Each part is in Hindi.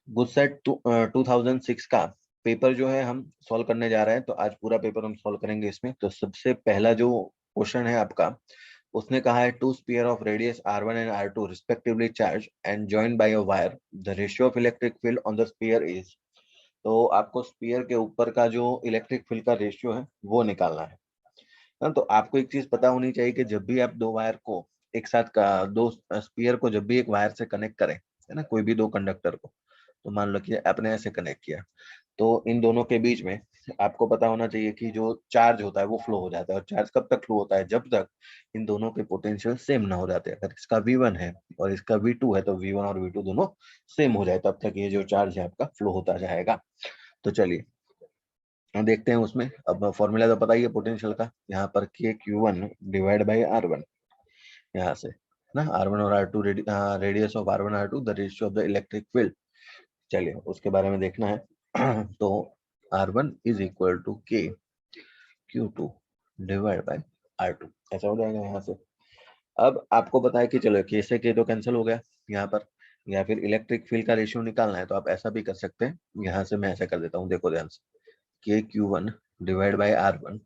गुडसेट 2006 का पेपर जो है हम सॉल्व करने जा रहे हैं। तो आज पूरा पेपर हम सॉल्व करेंगे इसमें। तो सबसे पहला जो क्वेश्चन है आपका, उसने कहा है two sphere of radius r1 and r2 respectively charge and joined by a wire, the ratio of electric field on the sphere is. तो आपको स्पीयर के ऊपर का जो इलेक्ट्रिक फील्ड का रेशियो है वो निकालना है ना। तो आपको एक चीज पता होनी चाहिए कि जब भी आप दो वायर को एक साथ दो स्पीयर को जब भी एक वायर से कनेक्ट करें, है ना, कोई भी दो कंडक्टर को, तो मान लो कि आपने ऐसे कनेक्ट किया, तो इन दोनों के बीच में आपको पता होना चाहिए कि जो चार्ज होता है वो फ्लो हो जाता है। और चार्ज कब तक फ्लो होता है? जब तक इन दोनों के पोटेंशियल सेम ना हो जाते। अगर इसका V1 है और इसका V2 है तो V1 और V2 दोनों सेम हो जाए, तब तक ये जो चार्ज है आपका फ्लो होता जाएगा। तो चलिए देखते हैं उसमें। अब फॉर्मूला तो पता ही है पोटेंशियल का, यहाँ पर KQ1 डिवाइड बाई R1, यहाँ से ना R1 और R2 radius of R1 R2 the ratio of the electric field. चलिए उसके बारे में देखना है। तो R1 is equal to KQ2 divide by R2, ऐसा हो जाएगा यहाँ से। अब आपको पता है कि चलो K से K तो कैंसिल हो गया यहाँ पर, या फिर इलेक्ट्रिक फील्ड का रेशियो निकालना है तो आप ऐसा भी कर सकते हैं। यहाँ से मैं ऐसा कर देता हूँ, देखो ध्यान से, KQ1 डिवाइड बाई R1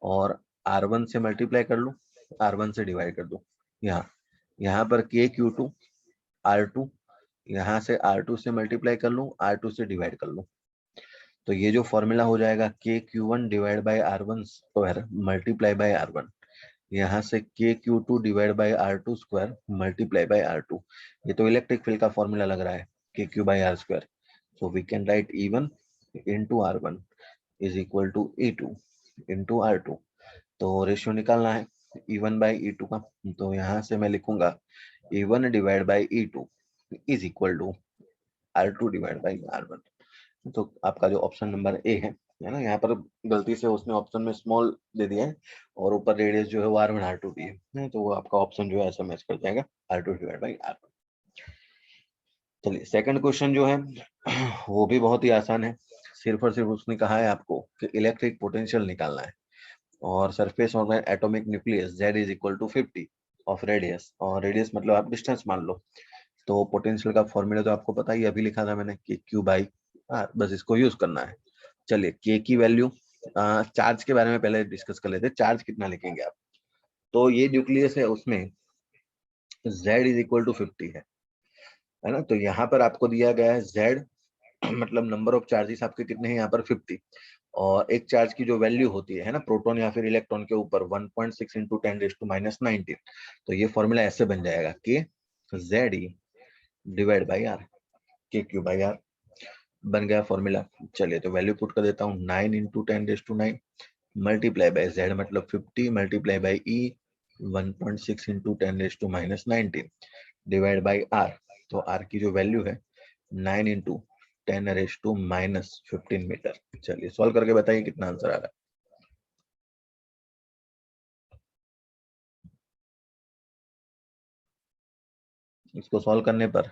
और R1 से मल्टीप्लाई कर लूँ, R1 से डिवाइड कर दूँ। यहाँ पर KQ2 R2, यहाँ से R2 से मल्टीप्लाई कर लूँ, R2 से डिवाइड कर लूँ। तो ये जो फॉर्मूला हो जाएगा KQ1 divide by R1 square multiply by R1, यहाँ से KQ2 divide by R2 square multiply by R2। ये तो इलेक्ट्रिक फील्ड का फॉर्मूला लग रहा है, KQ by R square. So we can write E1 into R1 is equal to E2 into R2। तो रेशियो निकालना है E1 बाई E2 का, तो यहाँ से मैं लिखूंगा E1 divide by E2 is equal to R2 divide by R1। तो आपका जो ऑप्शन नंबर ए है ना, यहाँ पर गलती से उसने ऑप्शन में स्मॉल दे दिया है और ऊपर रेडियस जो है वो R1 R2 दी है, तो वो आपका ऑप्शन जो है ऐसा मैच कर जाएगा, R2 डिवाइड बाई R1। चलिए सेकंड क्वेश्चन जो है वो भी बहुत ही आसान है। सिर्फ और सिर्फ उसने कहा है आपको कि इलेक्ट्रिक पोटेंशियल निकालना है और surface of atomic nucleus Z is equal to 50 of radius, और रेडियस मतलब आप डिस्टेंस मान लो। तो पोटेंशियल का फॉर्मूला तो आपको पता ही, अभी लिखा था मैंने कि Q बाई R, बस इसको यूज करना है। चलिए K की वैल्यू, चार्ज के बारे में पहले डिस्कस कर लेते हैं। चार्ज कितना लिखेंगे आप? तो ये न्यूक्लियस है, उसमें Z इज इक्वल टू 50 है ना। तो यहाँ पर आपको दिया गया है Z, मतलब नंबर ऑफ चार्जेस आपके कितने हैं यहाँ पर 50, और एक चार्ज की जो वैल्यू होती है ना प्रोटॉन या फिर इलेक्ट्रॉन के ऊपर 1.6 इंटू 10⁻⁹ तो ये फॉर्मूला ऐसे बन जाएगा कि ZE divide by R, KQ by R बन गया फॉर्मूला। चलिए तो वैल्यू पुट कर देता हूँ, 9 इंटू 10⁻⁹ मल्टीप्लाई बाई Z मतलब 50 multiply by E 1.6 into 10⁻⁹ divide by R। तो R की जो वैल्यू है 9 इंटू 10⁻⁻15 मीटर। चलिए सॉल्व करके बताइए कितना आंसर आ रहा है। इसको सॉल्व करने पर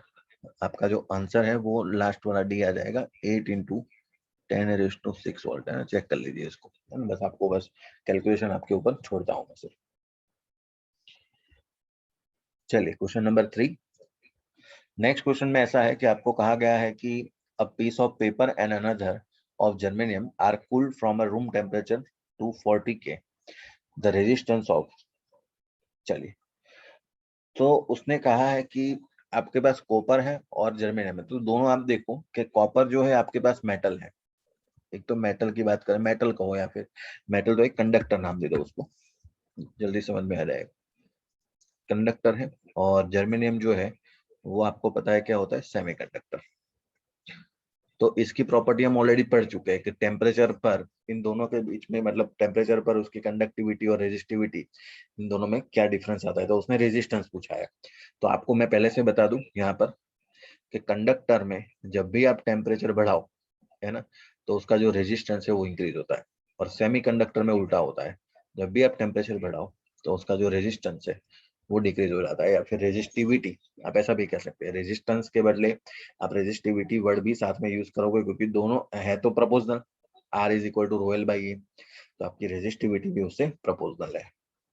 आपका जो आंसर है वो लास्ट वाला डी आ जाएगा, 8 इंटू 10⁻⁶ वोल्ट है ना। चेक कर लीजिए इसको, बस आपको बस कैलकुलेशन आपके ऊपर छोड़ता हूँ मैं सिर्फ। चलिए क्वेश्चन नंबर 3। नेक्स्ट क्वेश्चन में ऐसा है कि आपको कहा गया है कि a piece of paper and another of germanium are cooled from a room temperature to 40 K, the resistance of. चलिए तो उसने कहा है कि आपके पास कॉपर है और जर्मेनियम है, तो दोनों आप देखो कि कॉपर जो है आपके पास मेटल है। एक तो मेटल की बात करें, मेटल कहो या फिर मेटल, तो एक कंडक्टर नाम दे दो उसको, जल्दी समझ में आ जाएगा। कंडक्टर है, और जर्मेनियम जो है वो आपको पता है क्या होता है, सेमीकंडक्टर। तो इसकी प्रॉपर्टी हम ऑलरेडी पढ़ चुके हैं कि टेम्परेचर पर इन दोनों के बीच में, मतलब टेम्परेचर पर उसकी कंडक्टिविटी और रेजिस्टिविटी, इन दोनों में क्या डिफरेंस आता है। तो उसने रेजिस्टेंस पूछा है। तो आपको मैं पहले से बता दूं यहाँ पर कि कंडक्टर में जब भी आप टेम्परेचर बढ़ाओ, है ना, तो उसका जो रेजिस्टेंस है वो इंक्रीज होता है, और सेमी कंडक्टर में उल्टा होता है। जब भी आप टेम्परेचर बढ़ाओ तो उसका जो रेजिस्टेंस है वो डिक्रीज हो जाता है, या फिर रेजिस्टिविटी, आप ऐसा भी कह सकते हैं। रेजिस्टेंस के बदले आप रेजिस्टिविटी वर्ड भी साथ में यूज करोगे, क्योंकि दोनों है तो proportional, R is equal to ρL by A, तो आपकी रेजिस्टिविटी भी उससे प्रपोजनल है।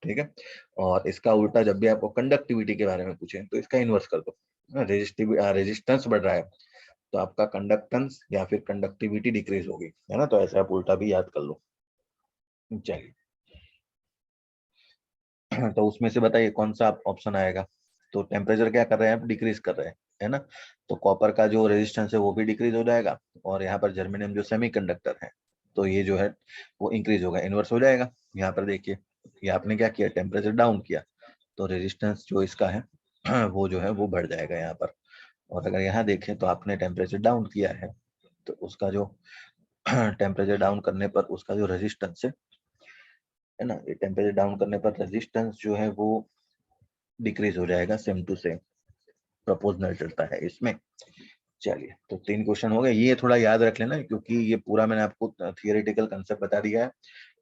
ठीक है। और इसका उल्टा जब भी आपको कंडक्टिविटी के बारे में पूछे तो इसका इन्वर्स कर दो। रेजिस्टेंस बढ़ रहा है तो आपका कंडक्टेंस या फिर कंडक्टिविटी डिक्रीज होगी, है ना। तो ऐसे आप उल्टा भी याद कर लो। चलिए तो उसमें से बताइए कौन सा ऑप्शन आएगा। तो टेम्परेचर क्या कर रहे हैं आप, डिक्रीज कर रहे हैं, है ना। तो कॉपर का जो रेजिस्टेंस है वो भी डिक्रीज हो जाएगा, और यहाँ पर जर्मेनियम जो सेमीकंडक्टर है तो ये जो है वो इंक्रीज होगा, इन्वर्स हो जाएगा। यहाँ पर देखिए ये आपने क्या किया, टेम्परेचर डाउन किया तो रेजिस्टेंस जो इसका है वो जो है वो बढ़ जाएगा यहाँ पर। और अगर यहाँ देखें तो आपने टेम्परेचर डाउन किया है तो उसका जो टेम्परेचर डाउन करने पर उसका जो रेजिस्टेंस है ना, ये टेम्परेचर डाउन करने पर रेजिस्टेंस जो है वो डिक्रीज हो जाएगा, सेम टू सेम प्रोपोर्शनल चलता है इसमें। चलिए तो 3 क्वेश्चन हो गए, ये थोड़ा याद रख लेना क्योंकि ये पूरा मैंने आपको थियोरेटिकल कंसेप्ट बता दिया है।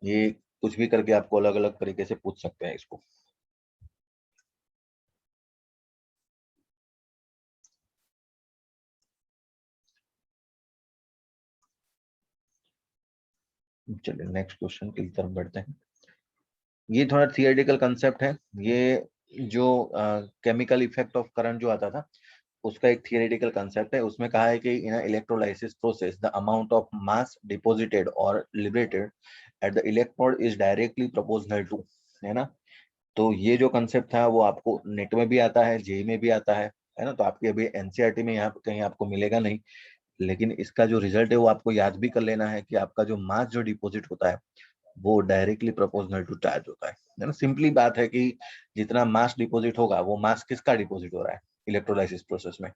ये कुछ भी करके आपको अलग अलग तरीके से पूछ सकते हैं इसको। चलिए नेक्स्ट क्वेश्चन की तरफ बढ़ते हैं। ये थोड़ा थियोरेटिकल कंसेप्ट है। ये जो केमिकल इफेक्ट ऑफ करंट जो आता था उसका एक थियोरेटिकल कंसेप्ट है। उसमें कहा है कि in electrolysis process the amount of mass deposited और liberated at the electrode is directly proportional to, है ना। तो ये जो कंसेप्ट था वो आपको नेट में भी आता है, जेई में भी आता है ना। तो आपकी अभी एनसीईआरटी में यहाँ कहीं आपको मिलेगा नहीं, लेकिन इसका जो रिजल्ट है वो आपको याद भी कर लेना है कि आपका जो मास जो डिपॉजिट होता है वो डायरेक्टली प्रोपोर्शनल टू चार्ज होता है ना। सिंपली बात है कि जितना मास डिपॉजिट होगा वो मास किसका डिपॉजिट हो रहा है इलेक्ट्रोलाइसिस प्रोसेस में।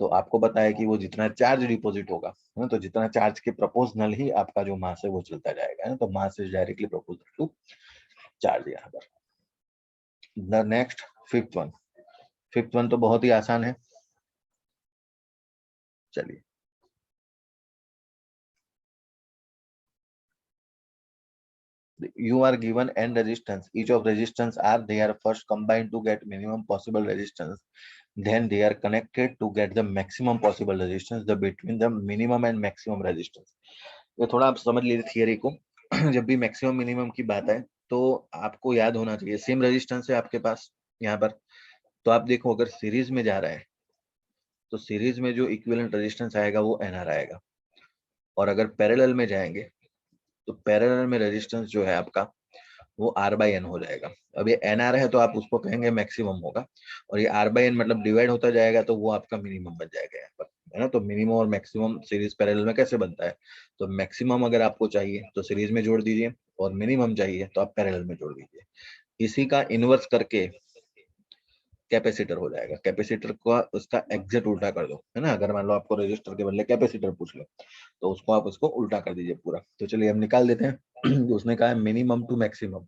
तो आपको पता है कि वो जितना चार्ज डिपॉजिट होगा, है ना, तो जितना चार्ज के प्रोपोर्शनल ही आपका जो मास है वो चलता जाएगा, है ना। तो mass is directly proportional to charge यहाँ पर। द नेक्स्ट फिफ्थ वन तो बहुत ही आसान है। चलिए you are given n resistance, each of resistance are they are first combined to get minimum possible resistance, then they are connected to get the maximum possible resistance, the between the minimum and maximum resistance। ये थोड़ा आप समझ लीजिए थियरी को। जब भी मैक्सिमम मिनिमम की बात है तो आपको याद होना चाहिए सेम रेजिस्टेंस है आपके पास यहाँ पर। तो आप देखो अगर सीरीज में जा रहा है तो सीरीज में जो इक्विवेलेंट रेजिस्टेंस आएगा वो एनआर आएगा, और अगर पैरेलल में जाएंगे तो पैरेलल में रेजिस्टेंस जो है आपका वो आर बाई एन हो जाएगा। अब ये एन आर है तो आप उसको कहेंगे मैक्सिमम होगा, और ये आर बाई एन मतलब डिवाइड होता जाएगा तो वो आपका मिनिमम बन जाएगा यहाँ पर, है ना। तो मिनिमम और मैक्सिमम सीरीज पैरेलल में कैसे बनता है, तो मैक्सिमम अगर आपको चाहिए तो सीरीज में जोड़ दीजिए, और मिनिमम चाहिए तो आप पैरेलल में जोड़ दीजिए। इसी का इनवर्स करके कैपेसिटर हो जाएगा। कैपेसिटर का उसका एग्जैक्ट उल्टा कर दो, है ना। अगर मान लो आपको रजिस्टर के बदले कैपेसिटर पूछ लो तो उसको आप उसको उल्टा कर दीजिए पूरा। तो चलिए हम निकाल देते हैं। उसने कहा है मिनिमम टू मैक्सिमम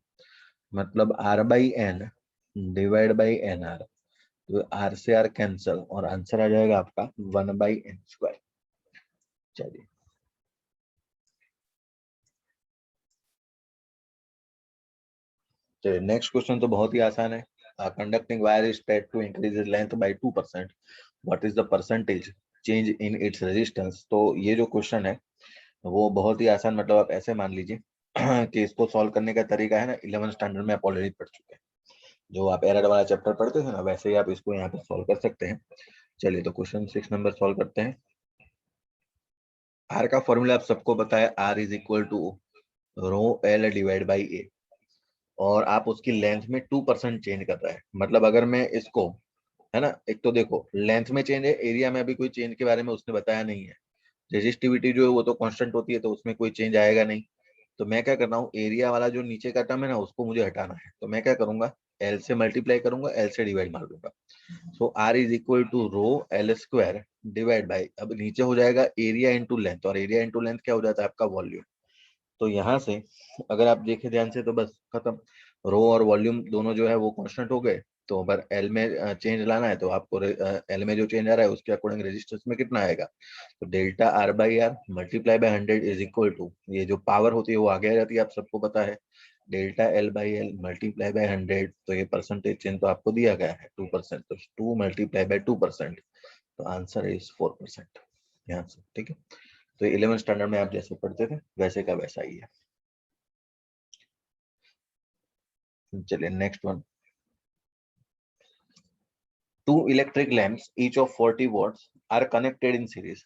मतलब R by N divide by N R. तो आर से आर कैंसल और आंसर आ जाएगा आपका 1/n²। चलिए चलिए नेक्स्ट क्वेश्चन तो बहुत ही आसान है। Conducting wire is said to increase its length by 2%, what is the percentage change in its resistance। तो ये जो क्वेश्चन है वो बहुत ही आसान, मतलब आप ऐसे मान लीजिए कि इसको सॉल्व करने का तरीका है ना 11 स्टैंडर्ड में आप ऑलरेडी पढ़ चुके हैं। जो आप एरर वाला चैप्टर पढ़ते थे ना वैसे ही आप इसको यहाँ पे सॉल्व कर सकते हैं। चलिए तो क्वेश्चन 6 नंबर सॉल्व करते हैं। आर का फॉर्मूला आप सबको पता है, R is equal to rho L divide by A, और आप उसकी लेंथ में 2% चेंज कर रहा है। मतलब अगर मैं इसको, है ना, एक तो देखो लेंथ में चेंज है, एरिया में अभी कोई चेंज के बारे में उसने बताया नहीं है। रेजिस्टिविटी जो है वो तो कांस्टेंट होती है तो उसमें कोई चेंज आएगा नहीं। तो मैं क्या कर रहा हूँ, एरिया वाला जो नीचे का टर्म है ना उसको मुझे हटाना है, तो मैं क्या करूंगा, एल से मल्टीप्लाई करूंगा, एल से डिवाइड मार दूंगा। So R is equal to rho L square divide by, अब नीचे हो जाएगा एरिया इंटू लेंथ, और एरिया इंटू लेंथ क्या हो जाता है आपका वॉल्यूम। तो यहाँ से अगर आप देखें ध्यान से तो बस खत्म, रो और वॉल्यूम दोनों जो है वो कांस्टेंट हो गए। तो अगर एल में चेंज लाना है तो आपको एल में जो चेंज आ रहा है उसके अकॉर्डिंग रेजिस्टेंस में कितना आएगा, तो delta R by R multiply by 100 is equal to, ये जो पावर होती है वो आगे आ जाती है, आप सबको पता है, delta L by L multiply by 100। तो ये परसेंटेज चेंज तो आपको दिया गया है 2%, तो 2 मल्टीप्लाई बाई 2%, तो आंसर इज 4% यहाँ से। ठीक है, तो 11 स्टैंडर्ड में आप जैसे पढ़ते थे वैसे का वैसा ही है। चलिए next one, 2 electric lamps each of 40 watts are connected in series.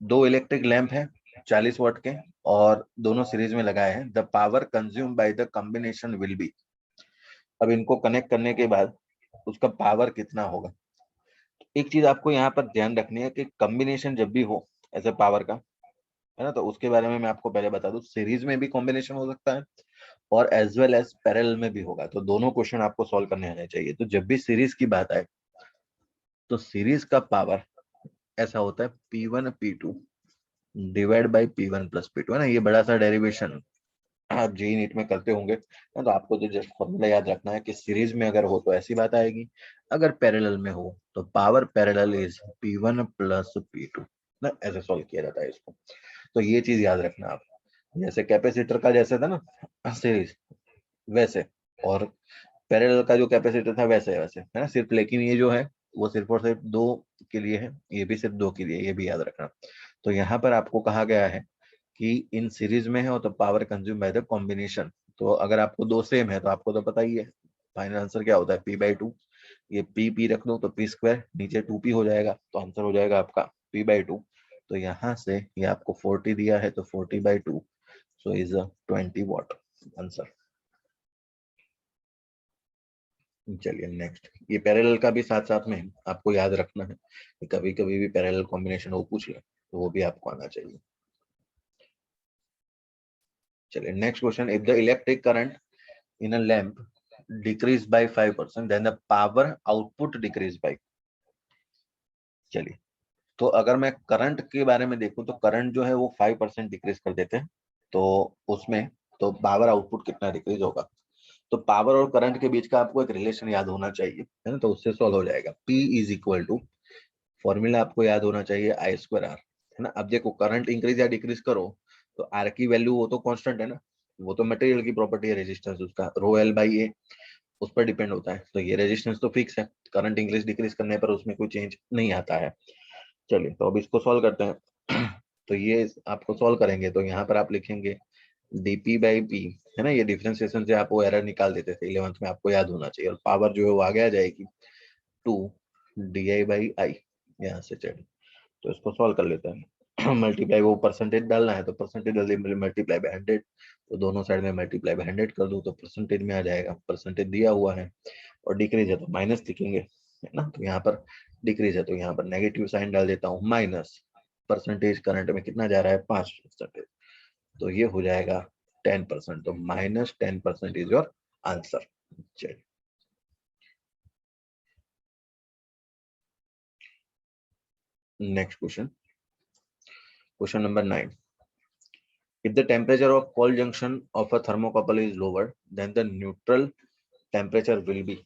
2 electric lamp है 40 वॉट के और दोनों सीरीज में लगाए हैं। The power consume by the combination will be. अब इनको कनेक्ट करने के बाद उसका पावर कितना होगा। एक चीज आपको यहाँ पर ध्यान रखनी है कि कॉम्बिनेशन जब भी हो ऐसे पावर का, है ना, तो उसके बारे में मैं आपको पहले बता दूं, सीरीज में भी कॉम्बिनेशन हो सकता है और एज वेल एज पैरेलल में भी होगा। तो दोनों क्वेश्चन आपको सॉल्व करने आने चाहिए। तो जब भी सीरीज की बात आए तो सीरीज का पावर ऐसा होता है P1 P2 divide by P1 plus P2, है ना। ये बड़ा सा डेरिवेशन आप जी नीट में करते होंगे ना, तो आपको तो जस्ट फॉर्मूला याद रखना है कि सीरीज में अगर हो तो ऐसी बात आएगी, अगर पैरेलल में हो तो power parallel is P1 plus P2 ना, ऐसे सॉल्व किया जाता है इसको। तो ये चीज याद रखना आप, जैसे कैपेसिटर का जैसे था ना सीरीज वैसे, और पैरेलल का जो कैपेसिटर था वैसे वैसे, है ना। सिर्फ लेकिन ये जो है वो सिर्फ और सिर्फ 2 के लिए है, ये भी सिर्फ 2 के लिए, ये भी याद रखना। तो यहाँ पर आपको कहा गया है कि इन सीरीज में है तो power consume by the combination. तो अगर आपको 2 सेम है तो आपको तो पता ही है फाइनल आंसर क्या होता है, P/2। ये P रख दो तो P² नीचे 2P हो जाएगा, तो आंसर हो जाएगा आपका P/2। तो यहाँ से ये आपको 40 दिया है तो 40/2, सो इज 20 वॉट आंसर। चलिए नेक्स्ट, ये पैरेलल का भी साथ साथ में आपको याद रखना है कि कभी कभी भी पैरेलल कॉम्बिनेशन वो पूछ ले तो वो भी आपको आना चाहिए। चलिए next question, if the electric current in a lamp decrease by 5% then the power output decrease by. चलिए, तो अगर मैं करंट के बारे में देखूं तो करंट जो है वो 5% डिक्रीज कर देते हैं, तो उसमें तो पावर आउटपुट कितना डिक्रीज होगा। तो पावर और करंट के बीच का आपको एक रिलेशन याद होना चाहिए, है ना, तो उससे सॉल्व हो जाएगा। P is equal to, formula आपको याद होना चाहिए I² R, है ना। अब देखो करंट इंक्रीज या डिक्रीज करो तो आर की वैल्यू वो तो कांस्टेंट है ना, वो तो मटेरियल की प्रॉपर्टी है, रेजिस्टेंस उसका ρL/A उस पर डिपेंड होता है। तो ये रेजिस्टेंस तो फिक्स है, करंट इंक्रीज डिक्रीज करने पर उसमें कोई चेंज नहीं आता है। चलिए तो अब इसको सॉल्व करते हैं। तो ये आपको सॉल्व करेंगे तो यहाँ पर आप लिखेंगे dP/P, है ना। ये डिफरेंशिएशन से आप वो एरर निकाल देते थे 11th में, आपको याद होना चाहिए। और पावर जो है वो आगे आ जाएगी 2 DI/I, यहाँ से चलिए तो इसको सॉल्व कर लेते हैं। मल्टीप्लाई वो परसेंटेज डालना है तो परसेंटेज डाल दी, मल्टीप्लाई बाय 100, तो दोनों साइड में मल्टीप्लाई बाय 100 कर दूं तो परसेंटेज में आ जाएगा। परसेंटेज दिया हुआ है और डिक्रीज है तो माइनस लिखेंगे, है ना। तो यहाँ पर डिक्रीज है तो यहाँ पर नेगेटिव साइन डाल देता हूँ, माइनस परसेंटेज करंट में कितना जा रहा है 5%, तो ये हो जाएगा 10%, तो -10% इज योर आंसर। चलिए next question, question number 9, if the temperature of cold junction of a thermocouple is lower then the neutral temperature will be।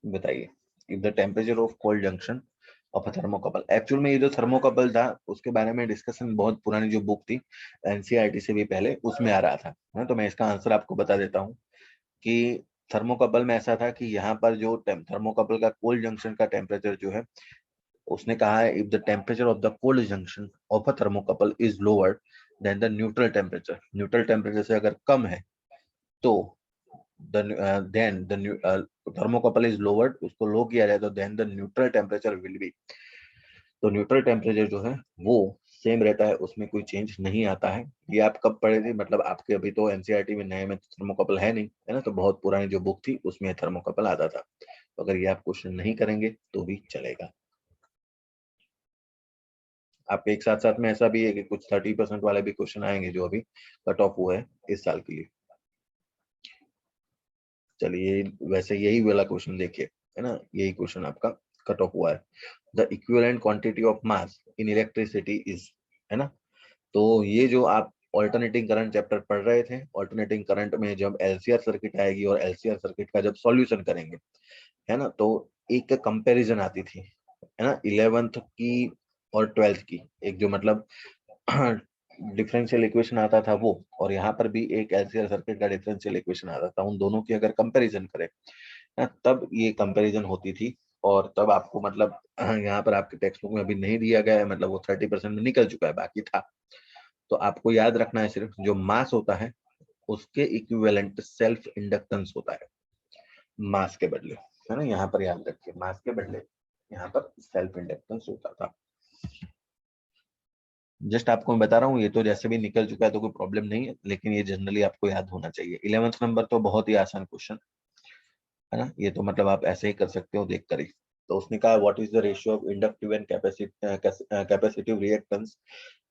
बताइए, if the temperature of cold junction of a thermocouple, actual में ये जो थर्मोकपल था उसके बारे में डिस्कशन बहुत पुरानी जो बुक थी एनसीईआरटी से भी पहले, उसमें आ रहा था ना। तो मैं इसका आंसर आपको बता देता हूँ कि थर्मोकपल में ऐसा था कि यहाँ पर जो थर्मोकपल का कोल्ड जंक्शन का टेम्परेचर जो है, उसने कहा है if the temperature of the cold junction of a thermocouple is lower than the neutral temperature, neutral temperature से अगर कम है तो then the thermocouple is lowered, उसको लो किया जाए तो then the neutral temperature will be. तो न्यूट्रल टेम्परेचर जो है वो सेम रहता है, उसमें कोई चेंज नहीं आता है। ये आप कब पढ़े थे, मतलब आपके अभी तो एनसीईआरटी में नए में थर्मोकपल है नहीं, है ना, तो बहुत पुरानी जो बुक थी उसमें थर्मोकपल आता था। तो अगर ये आप क्वेश्चन नहीं करेंगे तो भी चलेगा। आपके एक साथ साथ में ऐसा भी है कि कुछ 30% वाले भी क्वेश्चन आएंगे जो अभी कट ऑफ हुए हैं इस साल के लिए। चलिए वैसे यही वाला क्वेश्चन देखिए, है ना, यही क्वेश्चन आपका कट ऑफ हुआ है। The equivalent quantity of mass in electricity is, है ना। तो ये जो आप ऑल्टरनेटिंग करंट चैप्टर पढ़ रहे थे, ऑल्टरनेटिंग करंट में जब एलसीआर सर्किट आएगी और एलसीआर सर्किट का जब सॉल्यूशन करेंगे, है ना, तो एक कंपैरिजन आती थी, है ना, 11th की और 12th की, एक जो मतलब डिफरेंशियल इक्वेशन आता था वो, और यहाँ पर भी एक एलसीआर सर्किट का डिफरेंशियल इक्वेशन आता था, उन दोनों की अगर कंपैरिजन करें ना तब ये कंपैरिजन होती थी। और तब आपको मतलब यहाँ पर आपके टेक्स्ट बुक में अभी नहीं दिया गया है, मतलब वो 30% में निकल चुका है, बाकी था। तो आपको याद रखना है सिर्फ जो मास होता है उसके इक्विवेलेंट सेल्फ इंडक्टेंस होता है मास के बदले, है ना। यहाँ पर याद रखिए मास के बदले यहाँ पर सेल्फ इंडक्टेंस होता था। जस्ट आपको मैं बता रहा हूँ, ये तो जैसे भी निकल चुका है तो कोई प्रॉब्लम नहीं है, लेकिन ये जनरली आपको याद होना चाहिए। 11th नंबर तो बहुत ही आसान क्वेश्चन है ना, ये तो मतलब आप ऐसे ही कर सकते हो देख कर ही। तो उसने कहा what is the ratio of inductive and capacitive reactance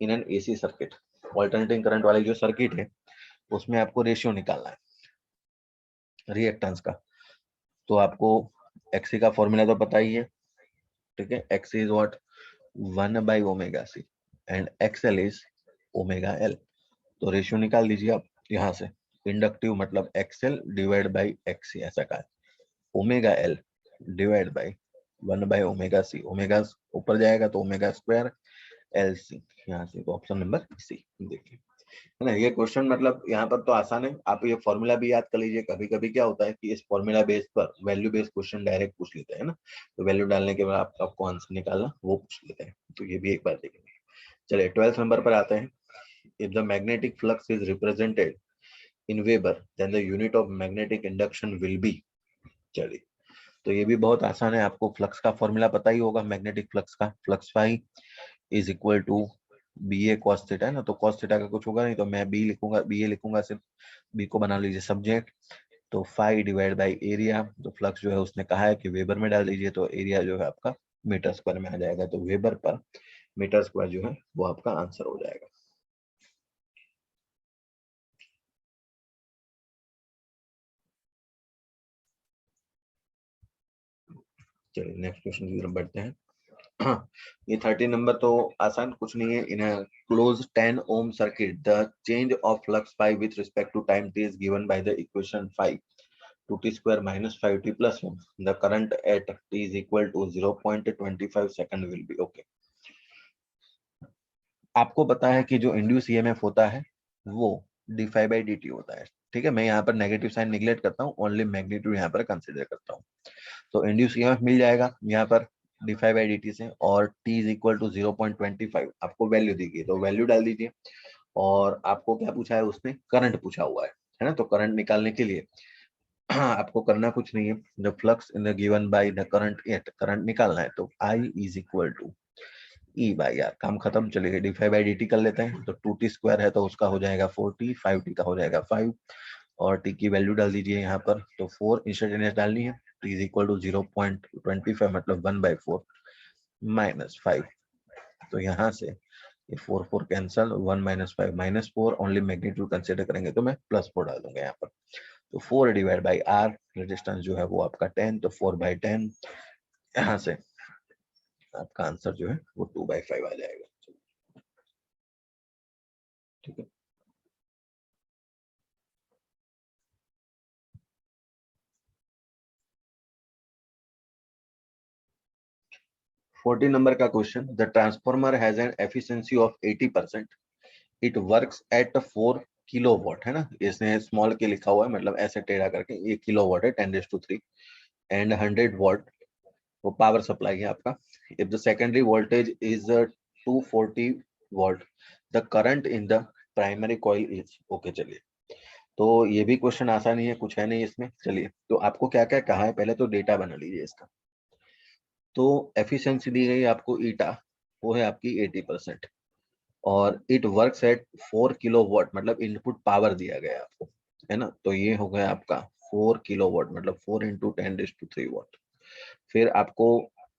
in an AC circuit. Alternating current वाली जो सर्किट है उसमें आपको रेशियो निकालना है रिएक्टेंस का। तो आपको एक्सी का फॉर्मूला तो पता ही है, ठीक है। XC is what 1/ωc and XL is ωL। तो रेशियो निकाल दीजिए आप यहाँ से। इंडक्टिव मतलब एक्सएल डिवाइड बाई एक्सी, ऐसा कहा। Omega L divide by 1/ωc, omega ऊपर जाएगा तो ओमेगा स्क्वायर एल सी, यहाँ से तो ऑप्शन नंबर सी देखिए, है ना। ये क्वेश्चन मतलब यहाँ पर तो आसान है, आप ये फॉर्मूला भी याद कर लीजिए। कभी कभी क्या होता है कि इस फॉर्मूला बेस पर वैल्यू बेस्ड क्वेश्चन डायरेक्ट पूछ लेते हैं ना, तो वैल्यू डालने के बाद आपको आंसर निकालना वो पूछ लेते हैं, तो ये भी एक बार देखेंगे। चलिए 12th नंबर पर आते हैं। If the magnetic flux is represented in weber then the unit of magnetic induction will be. चलिए तो ये भी बहुत आसान है, आपको फ्लक्स का फॉर्मूला पता ही होगा। मैग्नेटिक फ्लक्स का flux phi is equal to B A cos theta, है ना। तो कॉस थीटा का कुछ होगा नहीं, तो मैं बी लिखूंगा, बी ए लिखूंगा, सिर्फ बी को बना लीजिए सब्जेक्ट। तो फाई डिवाइड बाई एरिया, तो फ्लक्स जो है उसने कहा है कि वेबर में डाल दीजिए, तो एरिया जो है आपका मीटर स्क्वायर में आ जाएगा, तो वेबर पर मीटर स्क्वायर जो है वो आपका आंसर हो जाएगा। चलिए नेक्स्ट क्वेश्चन की तरफ बढ़ते हैं। ये 30 नंबर तो आसान कुछ नहीं है। इन a close 10 ohm circuit the change of flux phi with respect to time t is given by the equation phi 2t square minus 5t plus 1, the current at t is equal to 0.25 second will be okay। आपको पता है कि जो इंड्यूस ईएमएफ होता है वो D phi by D T होता है, ठीक है। मैं यहाँ पर नेगेटिव साइन निगलेक्ट करता हूँ, ओनली मैग्नीट्यूड यहाँ पर कंसिडर करता हूँ। तो इंड्यूस ईएमएफ मिल जाएगा यहाँ पर D phi by D T से, और टी इज इक्वल टू 0.25 आपको वैल्यू दी गई, तो वैल्यू डाल दीजिए। और आपको क्या पूछा है उसने, करंट पूछा हुआ है ना। तो करंट निकालने के लिए आपको करना कुछ नहीं है, the flux in the given by the current at, current निकालना है तो I is equal to E by R, काम खत्म। चलिए D phi by D T कर लेते हैं, तो 2t स्क्वायर है तो उसका हो जाएगा 4t, 5t का हो जाएगा 5, और t की वैल्यू डाल दीजिए यहाँ पर। तो 4 इंस्टेंटेनियस डालनी है, t इज इक्वल टू 0.25 मतलब 1/4 माइनस 5। तो यहाँ से ये 4 4 cancel, 1 minus 5 minus 4, only magnitude consider करेंगे तो मैं +4 डाल दूंगा यहाँ पर। तो 4 डिवाइड बाई आर, रेजिस्टेंस जो है वो आपका 10, तो 4/10, यहाँ से आपका आंसर जो है वो 2/5 आ जाएगा, ठीक है। 14 नंबर का question, the transformer has an efficiency of 80%, it works at 4 kilowatt, है ना। इसने स्मॉल के लिखा हुआ है, मतलब ऐसे टेढ़ा करके, ये किलोवाट है 10⁻³ एंड 100 वाट वो पावर सप्लाई है आपका। If the secondary voltage is 240 volt, the current in the primary coil is okay. चलिए तो ये भी क्वेश्चन आसान ही है, कुछ है नहीं इसमें। चलिए तो आपको क्या क्या कहा है, पहले तो डेटा बना लीजिए इसका। तो एफिशिएंसी दी गई आपको ईटा, वो है आपकी 80%, और इट वर्क्स एट 4 किलोवाट मतलब इनपुट पावर दिया गया है आपको, है ना। तो ये हो गया आपका 4 किलोवाट मतलब 4 × 10⁻³ वाट। फिर आपको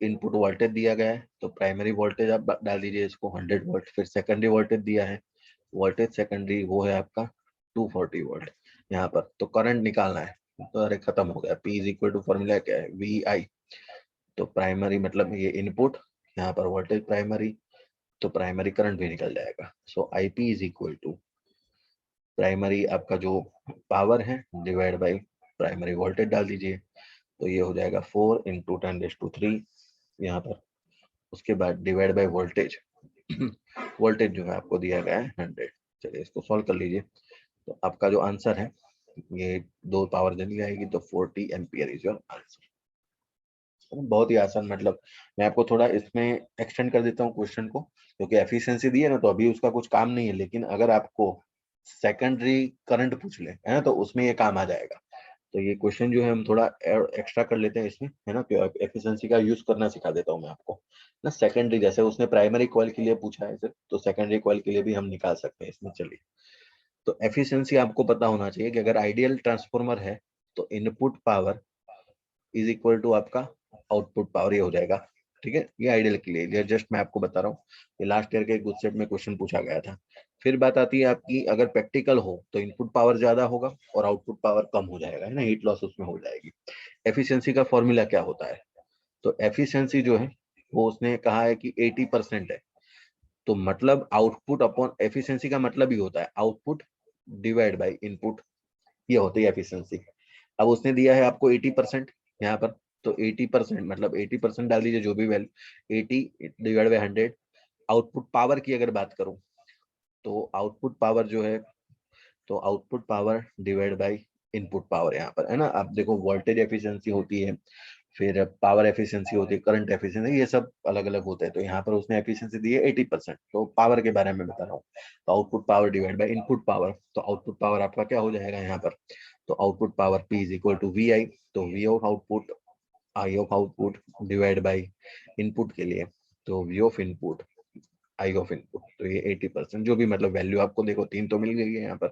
इनपुट वोल्टेज दिया गया है, तो प्राइमरी वोल्टेज आप डाल दीजिए इसको 100 वाट। फिर सेकेंडरी वोल्टेज दिया है, वोल्टेज सेकेंडरी वो है आपका 240 वाट यहाँ पर। तो करंट निकालना है, तो अरे खत्म हो गया, P is equal to formula क्या है वी आई। तो प्राइमरी मतलब ये इनपुट, यहाँ पर वोल्टेज प्राइमरी, तो प्राइमरी करंट भी निकल जाएगा। So I P is equal to primary आपका जो पावर है डिवाइड बाई प्राइमरी वोल्टेज डाल दीजिए, तो ये हो जाएगा 4 × 10⁻³ यहाँ पर। उसके बाद डिवाइड बाई वोल्टेज, वोल्टेज जो है आपको दिया गया है 100। चलिए इसको सॉल्व कर लीजिए, तो आपका जो आंसर है ये 2 पावर देनी जाएगी, तो 40 एम्पियर इज योर आंसर। बहुत ही आसान, मतलब मैं आपको थोड़ा इसमें एक्सटेंड कर देता हूँ क्वेश्चन को, क्योंकि एफिशिएंसी दी है ना, तो अभी उसका कुछ काम नहीं है, लेकिन अगर आपको सेकेंडरी करंट पूछ ले, है ना, तो उसमें ये काम आ जाएगा। तो ये क्वेश्चन जो है हम थोड़ा एक्स्ट्रा कर लेते हैं इसमें, है ना, एफिशिएंसी का यूज करना सिखा देता हूँ मैं आपको ना। सेकेंडरी, जैसे उसने प्राइमरी कॉइल के लिए पूछा है सिर्फ, तो सेकेंडरी कॉइल के लिए भी हम निकाल सकते हैं इसमें। चलिए, तो एफिशिएंसी आपको पता होना चाहिए कि अगर आइडियल ट्रांसफॉर्मर है तो input power is equal to आपका आउटपुट पावर, ये हो जाएगा। ठीक है, ये आइडियल के लिए, ये जस्ट मैं आपको बता रहा हूँ, ये लास्ट ईयर के गुड सेट में क्वेश्चन पूछा गया था। फिर बात आती है आपकी, अगर प्रैक्टिकल हो तो इनपुट पावर ज्यादा होगा और आउटपुट पावर कम हो जाएगा, है ना, हीट लॉस उसमें हो जाएगी। एफिशिएंसी का फॉर्मूला क्या होता है? तो एफिशिएंसी जो है वो उसने कहा है कि 80% है। तो मतलब आउटपुट अपॉन एफिशिएंसी का मतलब ही होता है आउटपुट डिवाइड बाय इनपुट, ये होती है एफिशिएंसी। अब उसने दिया है आपको 80% यहाँ पर, तो 80% मतलब 80% डाल दीजिए जो भी value, 80 divide by 100। Output power की अगर बात करूं तो आउटपुट पावर जो है, तो output power divide by input power यहाँ पर, है ना। आप देखो, वोल्टेज एफिशिएंसी होती है, फिर पावर एफिशिएंसी होती है, करंट एफिशिएंसी, ये सब अलग अलग होते हैं। तो यहाँ पर उसने एफिशिएंसी दी है 80%, तो पावर के बारे में बता रहा हूँ। तो output power divide by input power, तो आउटपुट पावर आपका क्या हो जाएगा यहाँ पर? तो output power P is equal to V I, तो V of output I of output divide by input के लिए, तो V of input I of input. तो ये 80% जो भी मतलब वैल्यू आपको देखो, 3 तो मिल गई है यहाँ पर।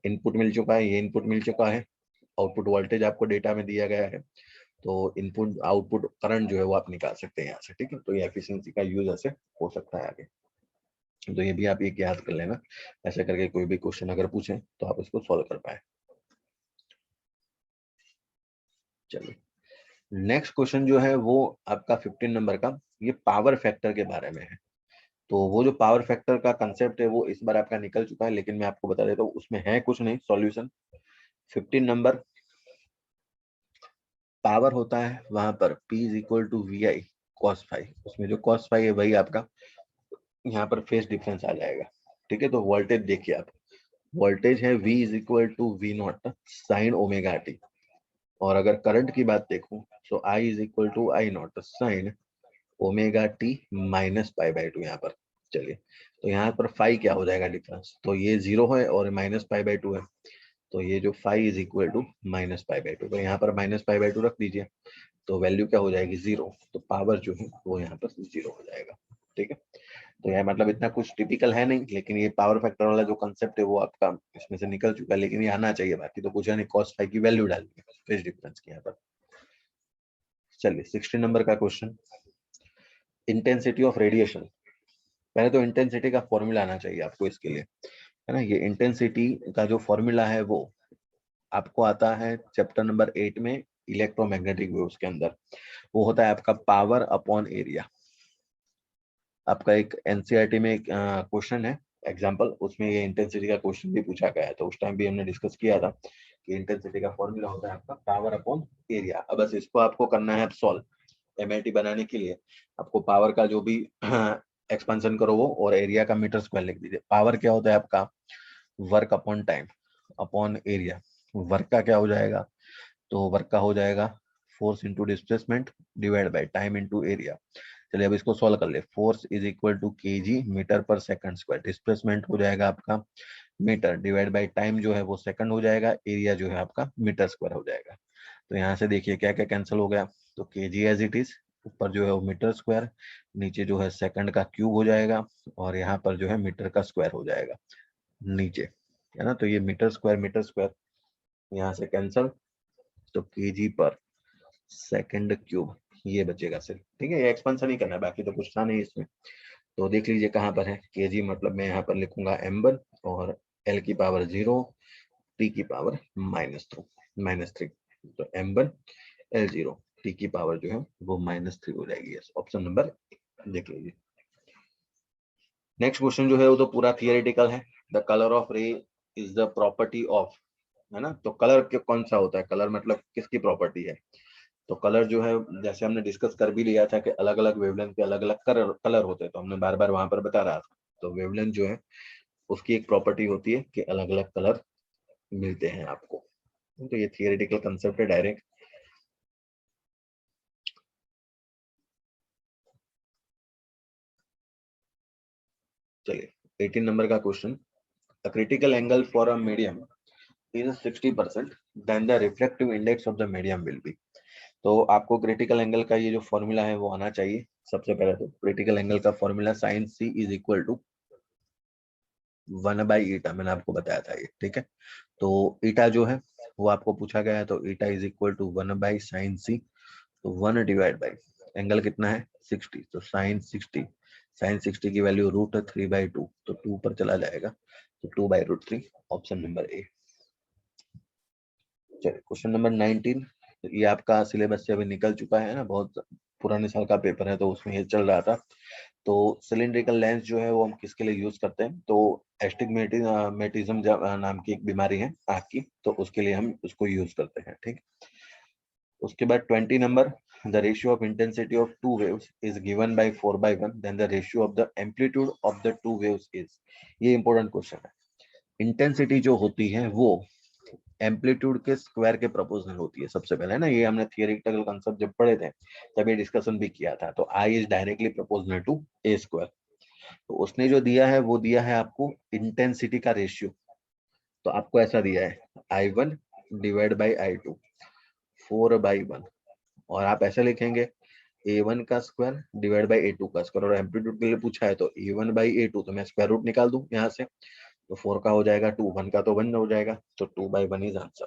इनपुट मिल चुका है, ये इनपुट मिल चुका है, आउटपुट वोल्टेज आपको डेटा में दिया गया है, तो इनपुट आउटपुट करंट जो है वो आप निकाल सकते हैं यहाँ से। ठीक है, तो ये एफिशिएंसी का यूज ऐसे हो सकता है आगे। तो ये भी आप एक याद कर लेना, ऐसे करके कोई भी क्वेश्चन अगर पूछे तो आप इसको सॉल्व कर पाए। चलिए, नेक्स्ट क्वेश्चन जो है वो आपका 15 नंबर का, ये पावर फैक्टर के बारे में है। तो वो जो पावर फैक्टर का कंसेप्ट है वो इस बार आपका निकल चुका है, लेकिन मैं आपको बता देता हूँ उसमें है कुछ नहीं सॉल्यूशन। 15 नंबर, पावर होता है वहां पर P is equal to V I cos phi, उसमें जो कॉस फाई है वही आपका यहाँ पर फेस डिफरेंस आ जाएगा। ठीक है, तो वोल्टेज देखिए आप, वोल्टेज है V is equal to V naught sine omega T, और अगर करंट की बात देखूं तो I is equal to I naught sine omega T minus pi by two यहाँ पर। चलिए, तो यहाँ पर फाई क्या हो जाएगा डिफरेंस, तो ये 0 है और माइनस पाई बाई टू है, तो ये जो phi is equal to minus pi by two, तो यहाँ पर माइनस पाई बाई टू रख दीजिए, तो वैल्यू क्या हो जाएगी 0, तो पावर जो है वो यहाँ पर 0 हो जाएगा। ठीक है, तो यह मतलब इतना कुछ टिपिकल है नहीं, लेकिन ये पावर फैक्टर वाला जो कंसेप्ट है वो आपका इसमें से निकल चुका है, लेकिन ये आना चाहिए, बाकी तो कुछ है नहीं, कॉस फाई की वैल्यू डालिए फेज डिफरेंस की यहाँ पर। चलिए, 16 नंबर का क्वेश्चन, इंटेंसिटी ऑफ रेडिएशन। पहले तो इंटेंसिटी का फॉर्मूला आना चाहिए आपको इसके लिए, है ना। ये इंटेंसिटी का जो फॉर्मूला है वो आपको आता है चैप्टर नंबर 8 में, इलेक्ट्रोमैग्नेटिक वेव्स के अंदर। वो होता है आपका पावर अपॉन एरिया। आपका एक एनसीईआरटी में क्वेश्चन है एग्जाम्पल, उसमें ये इंटेंसिटी का क्वेश्चन भी पूछा गया है, तो उस टाइम भी हमने डिस्कस किया था कि इंटेंसिटी का फॉर्मूला होता है आपका पावर अपॉन एरिया। अब बस इसको आपको करना है सॉल्व। एमआईटी बनाने के लिए आपको पावर का जो भी एक्सपेंशन करो वो, और एरिया का मीटर स्क्वायर लिख दीजिए। पावर क्या होता है आपका work upon time upon area. Work का क्या हो जाएगा, तो वर्क का हो जाएगा force into displacement divide by time into area. चलिए अब इसको सॉल्व कर ले। Force is equal to KG metre per second square, displacement हो जाएगा आपका मीटर डिवाइड बाय टाइम जो है वो सेकंड हो जाएगा, एरिया जो है आपका मीटर स्क्वायर हो जाएगा। तो यहाँ से देखिए क्या क्या कैंसिल हो गया, तो केजी एज इट इज, ऊपर जो है वो मीटर स्क्वायर, नीचे जो है सेकंड का क्यूब हो जाएगा, और यहाँ पर जो है मीटर का स्क्वायर हो जाएगा नीचे, है ना। तो ये मीटर स्क्वायर यहाँ से कैंसिल, तो केजी पर सेकंड क्यूब ये बचेगा सिर्फ। ठीक है, ये एक्सपेंशन ही करना है, बाकी तो कुछ था नहीं इसमें। तो देख लीजिए कहाँ पर है केजी, मतलब मैं यहाँ पर लिखूंगा m1, और l की पावर 0, t की पावर -3, तो m1 l0, t की पावर जो है वो -3 हो जाएगी। यस, ऑप्शन नंबर देख लीजिए। नेक्स्ट क्वेश्चन जो है वो तो पूरा थियोरेटिकल है। द कलर ऑफ रे इज द प्रॉपर्टी ऑफ, है ना। तो कलर कौन सा होता है, कलर मतलब किसकी प्रॉपर्टी है। तो कलर जो है जैसे हमने डिस्कस कर भी लिया था कि अलग अलग वेवलेंथ के अलग अलग कलर होते हैं, तो हमने बार बार वहां पर बता रहा था। तो वेवलेंथ जो है उसकी एक प्रॉपर्टी होती है कि अलग अलग कलर मिलते हैं आपको। तो ये थियोरेटिकल कंसेप्ट है डायरेक्ट। चलिए 18 नंबर का question, a critical angle for a medium is 60%, then the reflective index of the medium will be. तो आपको क्रिटिकल एंगल का ये जो फॉर्मूला है वो आना चाहिए। सबसे पहले तो क्रिटिकल एंगल का formula sine C is equal to 1/ईटा, मैंने आपको बताया था ये, ठीक है। तो ईटा जो है वो आपको पूछा गया है, तो eta is equal to 1/sin C, तो 1 डिवाइड बाई एंगल कितना है 60, तो साइन 60 की वैल्यू √3/2, तो 2 पर चला जाएगा, तो 2/√3, ऑप्शन नंबर ए। चलिए क्वेश्चन नंबर 19, तो ये आपका सिलेबस से अभी निकल चुका है ना, बहुत पुराने साल का पेपर है तो उसमें ये चल रहा था। तो सिलिंड्रिकल लेंस जो है वो हम किसके लिए यूज करते हैं, तो एस्टिग्मेटिज्म नाम की एक बीमारी है आँख की, तो उसके लिए हम उसको यूज करते हैं, ठीक। उसके बाद 20 number, the ratio of intensity of two waves is given by 4/1, then the ratio of the amplitude of the two waves is, ये इंपॉर्टेंट क्वेश्चन है। इंटेंसिटी जो होती है वो एम्पलीट्यूड के स्क्वायर के प्रोपोर्शनल होती है, सबसे पहले ना, ये हमने थियोरेटिकल कांसेप्ट जब पढ़े थे तब ये डिस्कशन भी किया था। तो I is directly proportional to A square, तो उसने जो दिया है वो दिया है आपको इंटेंसिटी का रेशियो, तो आपको ऐसा दिया है I1 डिवाइड बाई I2 4/1, और आप ऐसे लिखेंगे A1 का स्क्वायर डिवाइड बाई A2 का स्क्वायर, और एम्पलीट्यूड के लिए पूछा है तो A1/A2, तो मैं स्क्वायर रूट निकाल दूं यहाँ से, तो 4 का हो जाएगा 2, 1 का तो 1 हो जाएगा, तो 2/1 इज आंसर।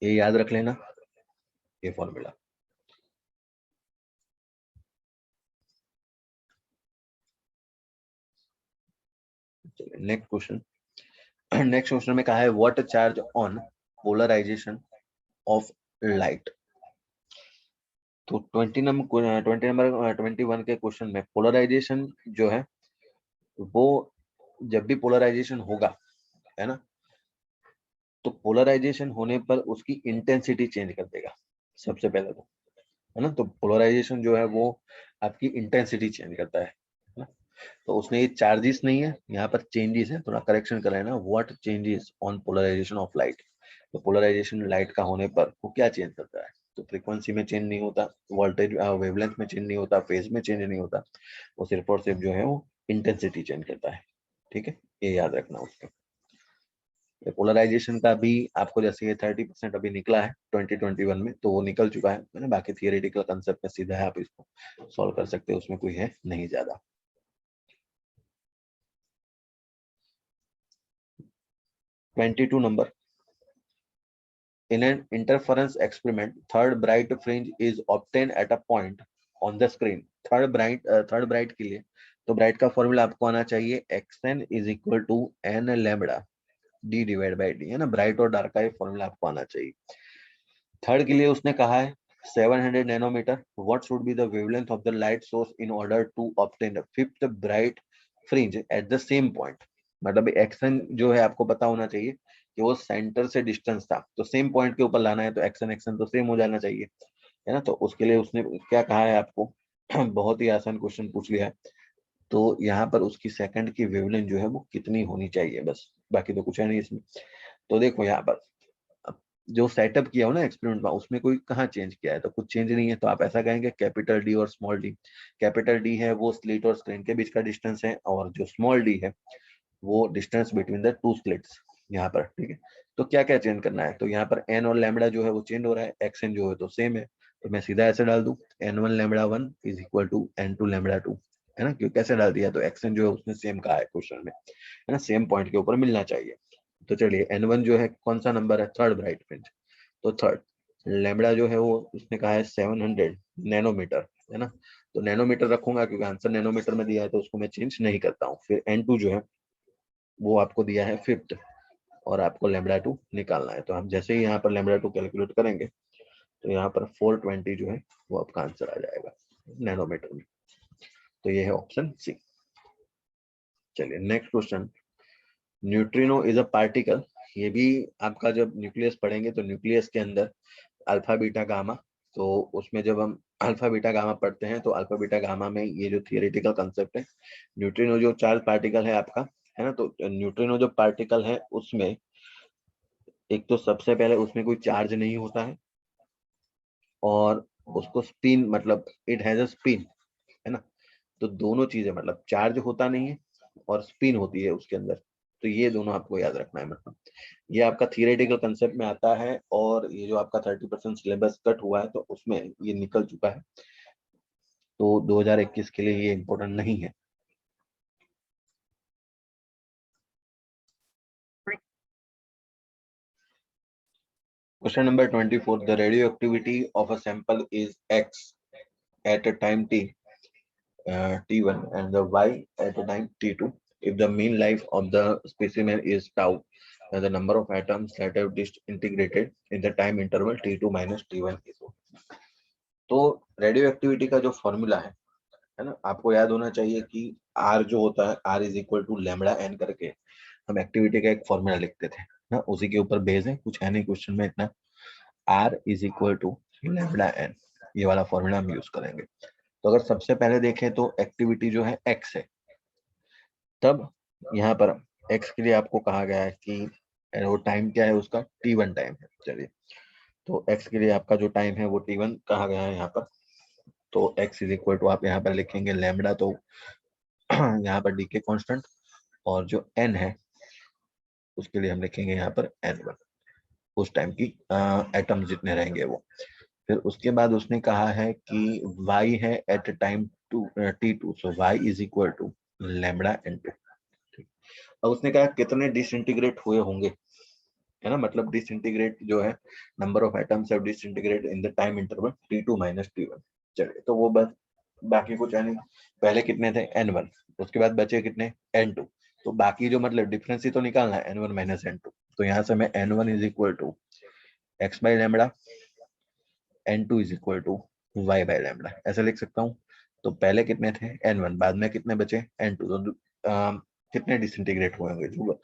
ये याद रख लेना, ये formula. Next question, next question में कहा है what charge on polarisation of light. तो 21 के क्वेश्चन में पोलराइजेशन जो है वो, जब भी पोलराइजेशन होगा, है ना, तो पोलराइजेशन होने पर उसकी इंटेंसिटी चेंज कर देगा सबसे पहले तो, है ना। तो पोलराइजेशन जो है वो आपकी इंटेंसिटी चेंज करता है ना। तो उसने ये चार्जेस नहीं है, यहाँ पर चेंजेस है, थोड़ा करेक्शन कर लेना, what changes on polarisation of light. तो पोलराइजेशन लाइट का होने पर वो क्या चेंज करता है, तो फ्रीक्वेंसी में चेंज नहीं होता, वोल्टेज वेवलेंथ में चेंज नहीं होता, फेज में चेंज नहीं होता, वो सिर्फ और सिर्फ जो है वो इंटेंसिटी चेंज करता है, ठीक है। ये याद रखना उसका। पोलराइजेशन का भी आपको जैसे ये 30% अभी निकला है 2021 में, तो वो निकल चुका है ना, बाकी थियोरेटिकल कंसेप्ट में सीधा है, आप इसको सॉल्व कर सकते हो, उसमें कोई है नहीं ज्यादा। 22 number, in an interference experiment third bright fringe is obtained at a point on the screen। Third bright के लिए तो ब्राइट का फॉर्मूला आपको आना चाहिए xn is equal to n lambda d divide by d, है ना, ब्राइट और डार्क का ये फॉर्मूला आपको आना चाहिए। थर्ड के लिए उसने कहा है 700 nanometre, what should be the wavelength of the light source in order to obtain fifth bright fringe at the same point. मतलब एक्शन जो है आपको पता होना चाहिए कि वो सेंटर से डिस्टेंस था, तो सेम पॉइंट के ऊपर लाना है, तो एक्शन एक्शन तो सेम हो जाना चाहिए, है ना। तो उसके लिए उसने क्या कहा है आपको बहुत ही आसान क्वेश्चन पूछ लिया है। तो यहाँ पर उसकी सेकंड की वेवलेंथ जो है वो कितनी होनी चाहिए, बस, बाकी तो कुछ है नहीं इसमें। तो देखो यहाँ पर जो सेटअप किया हो ना एक्सपेरिमेंट में, उसमें कोई कहाँ चेंज किया है, तो कुछ चेंज नहीं है, तो आप ऐसा कहेंगे कैपिटल डी और स्मॉल डी। कैपिटल डी है वो स्लिट और स्क्रीन के बीच का डिस्टेंस है, और जो स्मॉल डी है वो distance between the two slits यहाँ पर, ठीक है। तो क्या क्या चेंज करना है, तो यहाँ पर एन और लैम्बडा जो है वो चेंज हो रहा है, एक्स एन जो है तो सेम है, तो मैं सीधा ऐसे डाल दूं n1 λ1 is equal to n2 λ2, है ना, क्यों कैसे डाल दिया, तो एक्स एन जो है उसने सेम कहा है क्वेश्चन में, है ना, सेम पॉइंट के ऊपर मिलना चाहिए। तो चलिए n1 जो है कौन सा नंबर है, थर्ड ब्राइट फ्रिंज, तो थर्ड। लैम्बडा जो है वो उसने कहा है 700 नैनोमीटर, है ना, तो नैनोमीटर रखूंगा क्योंकि आंसर नैनोमीटर में दिया है, तो उसको मैं चेंज नहीं करता हूँ। फिर n2 जो है वो आपको दिया है फिफ्थ, और आपको λ2 निकालना है, तो हम जैसे ही यहाँ पर λ2 कैलकुलेट करेंगे तो यहाँ पर 420 जो है वो आपका आंसर आ जाएगा नैनोमीटर में। तो ये है ऑप्शन सी। चलिए next question, neutrino is a particle. ये भी आपका जब न्यूक्लियस पढ़ेंगे तो न्यूक्लियस के अंदर अल्फा बीटा गामा, तो उसमें जब हम अल्फा बीटा गामा पढ़ते हैं तो अल्फा बीटा गामा में ये जो थियोरेटिकल कंसेप्ट है, न्यूट्रिनो जो चार्ज पार्टिकल है आपका, है ना, तो न्यूट्रिनो जो पार्टिकल है उसमें एक तो सबसे पहले उसमें कोई चार्ज नहीं होता है, और उसको स्पिन, मतलब इट हैज अ स्पिन, है ना, तो दोनों चीजें, मतलब चार्ज होता नहीं है और स्पिन होती है उसके अंदर, तो ये दोनों आपको याद रखना है। मतलब ये आपका थियोरेटिकल कंसेप्ट में आता है, और ये जो आपका 30% सिलेबस कट हुआ है तो उसमें ये निकल चुका है, तो 2021 के लिए ये इम्पोर्टेंट नहीं है। Question number 24. The radioactivity of a sample is X at a time T1 and the Y at a time T2. If the mean life of the specimen is tau, then the number of atoms that have disintegrated in the time interval T2 minus T1 is 1. तो रेडियो एक्टिविटी का जो फॉर्मूला है ना, आपको याद होना चाहिए कि R जो होता है, R is equal to lambda n करके हम एक्टिविटी का एक फॉर्मूला लिखते थे ना, उसी के ऊपर बेस है, कुछ है नहीं क्वेश्चन में इतना। R is equal to lambda n, ये वाला फॉर्मूला हम यूज करेंगे। तो अगर सबसे पहले देखें तो एक्टिविटी जो है x है, तब यहाँ पर x के लिए आपको कहा गया है कि वो टाइम क्या है उसका, t1 टाइम है। चलिए, तो x के लिए आपका जो टाइम है वो t1 कहा गया है यहाँ पर। तो x इज इक्वल टू आप यहाँ पर लिखेंगे लैम्बडा, तो यहाँ पर डी के कॉन्स्टेंट, और जो n है उसके लिए हम लिखेंगे यहाँ पर n1, उस टाइम की एटम जितने रहेंगे वो। फिर उसके बाद उसने कहा है कि y है at time t2, so y is equal to lambda n2। अब उसने कहा कितने डिसइंटीग्रेट हुए होंगे, है ना, मतलब डिसइंटीग्रेट जो है, number of atoms have disintegrate in the time interval t2 minus t1। चलिए, तो वो बस, बाकी कुछ है नहीं। पहले कितने थे n1, उसके बाद बचे कितने n2, तो बाकी जो मतलब डिफरेंस ही तो निकालना है n1 माइनस n2। तो यहाँ से मैं n1 is equal to x by lambda, n2 is equal to y by lambda, ऐसे लिख सकता हूँ। तो पहले कितने थे n1, बाद में कितने बचे n2, तो कितने डिसइंटीग्रेट हुए होंगे, जो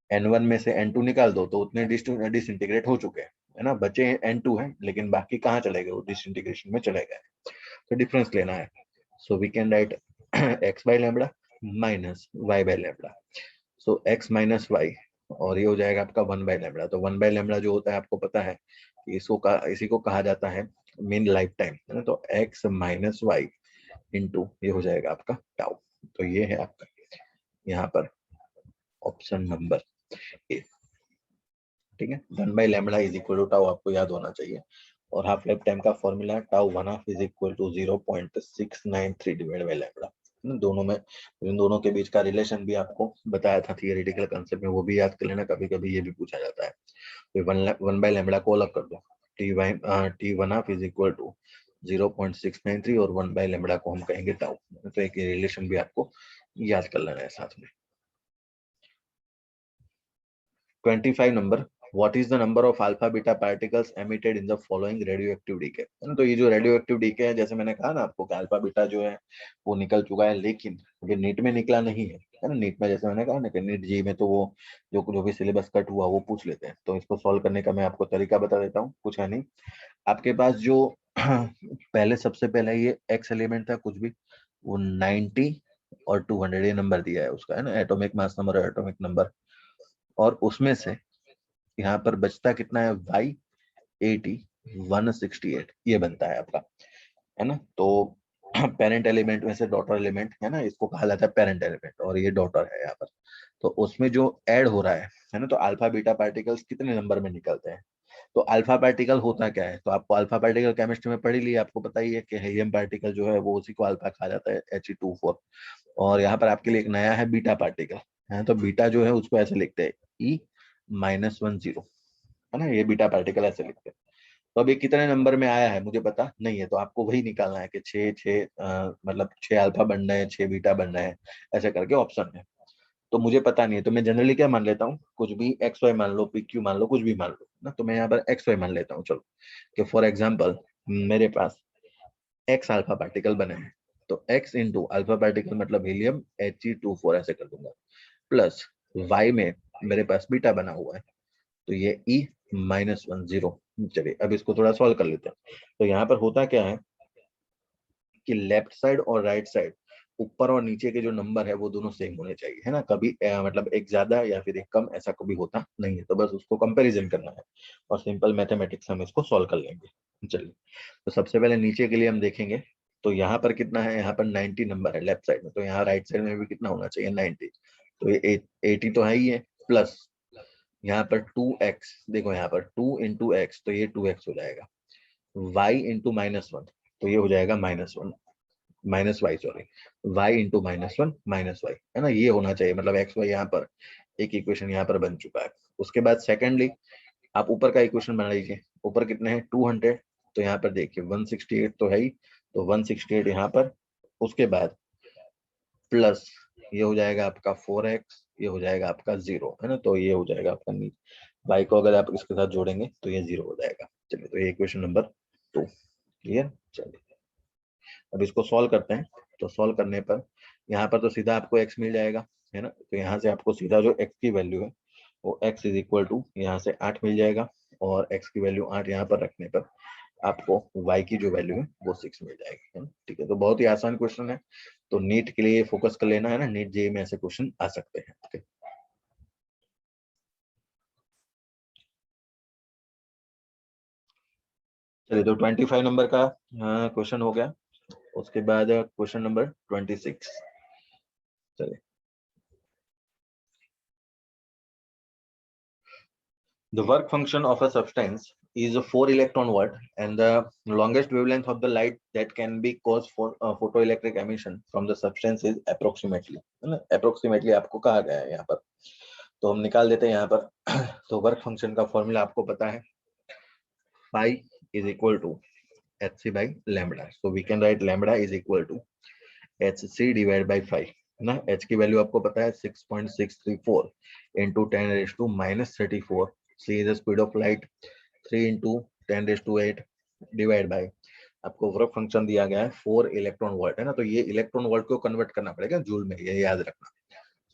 n1 में से n2 निकाल दो तो उतने डिसइंटीग्रेट हो चुके हैं, है ना, बचे n2 है, लेकिन बाकी कहाँ चले गए, वो डिसइंटीग्रेशन में चले गए, तो डिफरेंस लेना है। So we can write x by lambda minus y by lambda, so x minus y, और ये हो जाएगा आपका 1 बाई लैम्बडा। तो 1 बाई लैम्बडा जो होता है आपको पता है कि इसी को कहा जाता है मीन लाइफ टाइम, है ना, तो x माइनस वाई इंटू ये हो जाएगा आपका टाउ। तो ये है आपका यहाँ पर ऑप्शन नंबर ए, ठीक है। 1 by lambda is equal to tau आपको याद होना चाहिए, और हाफ लाइफ टाइम का formula tau 1/2 is equal to 0.693 divide by lambda. दोनों में, इन दोनों के बीच का रिलेशन भी आपको बताया था थियोरेटिकल कंसेप्ट में, वो भी याद कर लेना, कभी कभी ये भी पूछा जाता है। तो 1 बाई लैम्बडा को अलग कर दो, t1/2 इज इक्वल टू 0.693, और 1 बाई लैम्बडा को हम कहेंगे टाउ। तो एक रिलेशन भी आपको याद कर लेना है साथ में। 25 number, what is the number of alpha beta particles emitted in the following radioactive decay. तो ये जो रेडियोएक्टिव डीके है, जैसे मैंने कहा ना आपको कि अल्फा बीटा जो है वो निकल चुका है, लेकिन अभी नीट में निकला नहीं है ना। नीट में जैसे मैंने कहा ना कि नीट जी में तो वो जो भी सिलेबस कट हुआ वो पूछ लेते हैं, तो इसको सॉल्व करने का मैं आपको तरीका बता देता हूँ। कुछ है नहीं, आपके पास जो पहले सबसे पहले ये एक्स एलिमेंट था कुछ भी, वो 90 और 200 ये नंबर दिया है उसका, है ना, एटॉमिक मास नंबर और एटॉमिक नंबर, और उसमें से यहाँ पर बचता कितना है y 80 168, ये बनता है आपका, है ना। तो पेरेंट एलिमेंट में से डॉटर एलिमेंट, है ना, इसको कहा जाता है पेरेंट एलिमेंट, और ये डॉटर है यहाँ पर। तो उसमें जो ऐड हो रहा है ना, तो अल्फा बीटा पार्टिकल्स कितने नंबर में निकलते हैं। तो अल्फा पार्टिकल होता क्या है, तो आपको अल्फा पार्टिकल केमिस्ट्री में पढ़ी ली, आपको पता ही है कि हीलियम पार्टिकल जो है वो उसी को अल्फा कहा जाता है, He24। और यहाँ पर आपके लिए एक नया है बीटा पार्टिकल, है, तो बीटा जो है उसको ऐसे लिखते हैं E-10, है ना, ये बीटा पार्टिकल ऐसे लिखते हैं। तो अभी कितने नंबर में आया है मुझे पता नहीं है, तो आपको वही निकालना है कि 6 मतलब 6 अल्फा बन रहे हैं, 6 बीटा बन रहे हैं, ऐसे करके ऑप्शन है। तो मुझे पता नहीं है, तो मैं जनरली क्या मान लेता हूँ, कुछ भी एक्स वाई मान लो, पी क्यू मान लो, कुछ भी मान लो ना, तो मैं यहाँ पर एक्स वाई मान लेता हूँ। चलो, कि फॉर एग्जाम्पल मेरे पास एक्स अल्फा पार्टिकल बने हैं, तो एक्स इंटू अल्फा पार्टिकल मतलब हीलियम He24 ऐसे कर दूंगा, प्लस वाई में मेरे पास बीटा बना हुआ है, तो ये E-10। चलिए, अब इसको थोड़ा सॉल्व कर लेते हैं। तो यहाँ पर होता क्या है कि लेफ्ट साइड और राइट साइड, ऊपर और नीचे के जो नंबर है वो दोनों सेम होने चाहिए, है ना, कभी मतलब एक ज्यादा या फिर एक कम ऐसा कभी होता नहीं है। तो बस उसको कंपैरिजन करना है, और सिंपल मैथमेटिक्स हम इसको सॉल्व कर लेंगे। चलिए, तो सबसे पहले नीचे के लिए हम देखेंगे तो यहाँ पर कितना है, यहाँ पर 90 नंबर है लेफ्ट साइड में, तो यहाँ राइट साइड में भी कितना होना चाहिए 90। तो ये 80 तो है ही है, प्लस यहाँ पर 2x, देखो यहाँ पर 2 इंटू एक्स, तो ये 2x हो जाएगा, y इंटू -1, तो ये हो जाएगा -1 minus y, sorry, y into -1 minus y, है ना, ये होना चाहिए, मतलब एक्स वाई यहाँ पर एक इक्वेशन यहाँ पर बन चुका है। उसके बाद सेकेंडली आप ऊपर का इक्वेशन बना लीजिए, ऊपर कितने हैं 200, तो यहाँ पर देखिए 168 तो है ही, तो 168 यहाँ पर, उसके बाद प्लस ये हो जाएगा आपका 4x, ये हो जाएगा आपका 0, है ना, तो ये हो जाएगा आपका y को अगर आप इसके साथ जोड़ेंगे तो ये 0 हो जाएगा। चलिए, तो ये इक्वेशन नंबर 2 क्लियर। चलिए अब इसको सॉल्व करते हैं। तो सॉल्व करने पर यहाँ पर तो सीधा आपको x मिल जाएगा, है ना, तो यहाँ से आपको सीधा जो x की वैल्यू है वो x इज इक्वल टू यहाँ से 8 मिल जाएगा, और x की वैल्यू 8 यहाँ पर रखने पर आपको y की जो वैल्यू है वो 6 मिल जाएगी, है ना। ठीक है, तो बहुत ही आसान क्वेश्चन है, तो नीट के लिए फोकस कर लेना है ना, नीट जेईई में ऐसे क्वेश्चन आ सकते हैं। ठीक है, चलिए, तो 25 नंबर का क्वेश्चन हो गया। उसके बाद क्वेश्चन नंबर 26, चलिए। The work function of a substance is a 4-electron world, and the longest wavelength of the light that can be caused for photoelectric emission from the substance is approximately, है ना, approximately आपको कहा गया है यहाँ पर, तो हम निकाल देते हैं यहाँ पर। तो वर्क फंक्शन का फॉर्मूला आपको पता है, phi is equal to hc by lambda, so we can write lambda is equal to hc divided by phi, ना, h की वैल्यू आपको पता है 6.634 into 10 raised to -34, c is the speed of light, 3 into 10 raised to 8 divide by, आपको वर्क फंक्शन दिया गया है 4 इलेक्ट्रॉन वोल्ट, है ना, तो ये इलेक्ट्रॉन वोल्ट को कन्वर्ट करना पड़ेगा जूल में, ये याद रखना।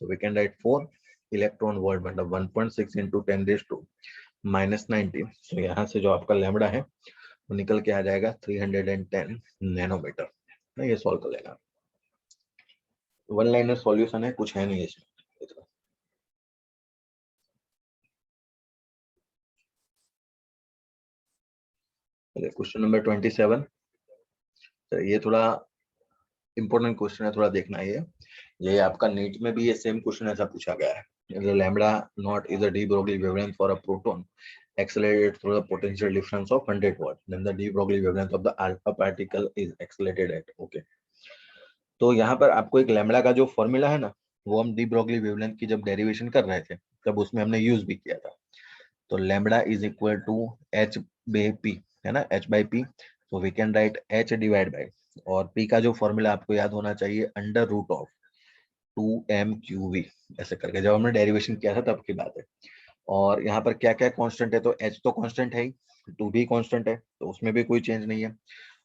So we can write 4 electron volt मतलब 1.6 into 10 raised to -19, सो यहाँ से जो आपका लैम्बडा है वो निकल के आ जाएगा 310 नैनोमीटर, ना, ये सॉल्व कर लेना। वन लाइनर सॉल्यूशन है, कुछ है नहीं इसमें। क्वेश्चन नंबर 27, तो ये थोड़ा इंपॉर्टेंट क्वेश्चन है, थोड़ा देखना ये आपका नीट में भी ये सेम क्वेश्चन ऐसा पूछा गया है। The lambda naught is a de Broglie wavelength for a proton accelerated through the potential difference of 100 watt. Then the de Broglie wavelength of the alpha particle is accelerated at, okay. तो यहाँ पर आपको एक लैम्बडा का जो फॉर्मूला है ना, वो हम डी ब्रोगली वेवलेंथ की जब डेरिवेशन कर रहे थे तब उसमें हमने यूज भी किया था। तो lambda is equal to h by p, है ना, एच बाई पी, तो we can write h divide by, और पी का जो फॉर्मूला आपको याद होना चाहिए अंडर रूट ऑफ 2m/v, ऐसे करके जब हमने डेरिवेशन किया था तब की बात है। और यहाँ पर क्या क्या कांस्टेंट है, तो h तो कांस्टेंट है ही, 2 भी कांस्टेंट है, तो उसमें भी कोई चेंज नहीं है।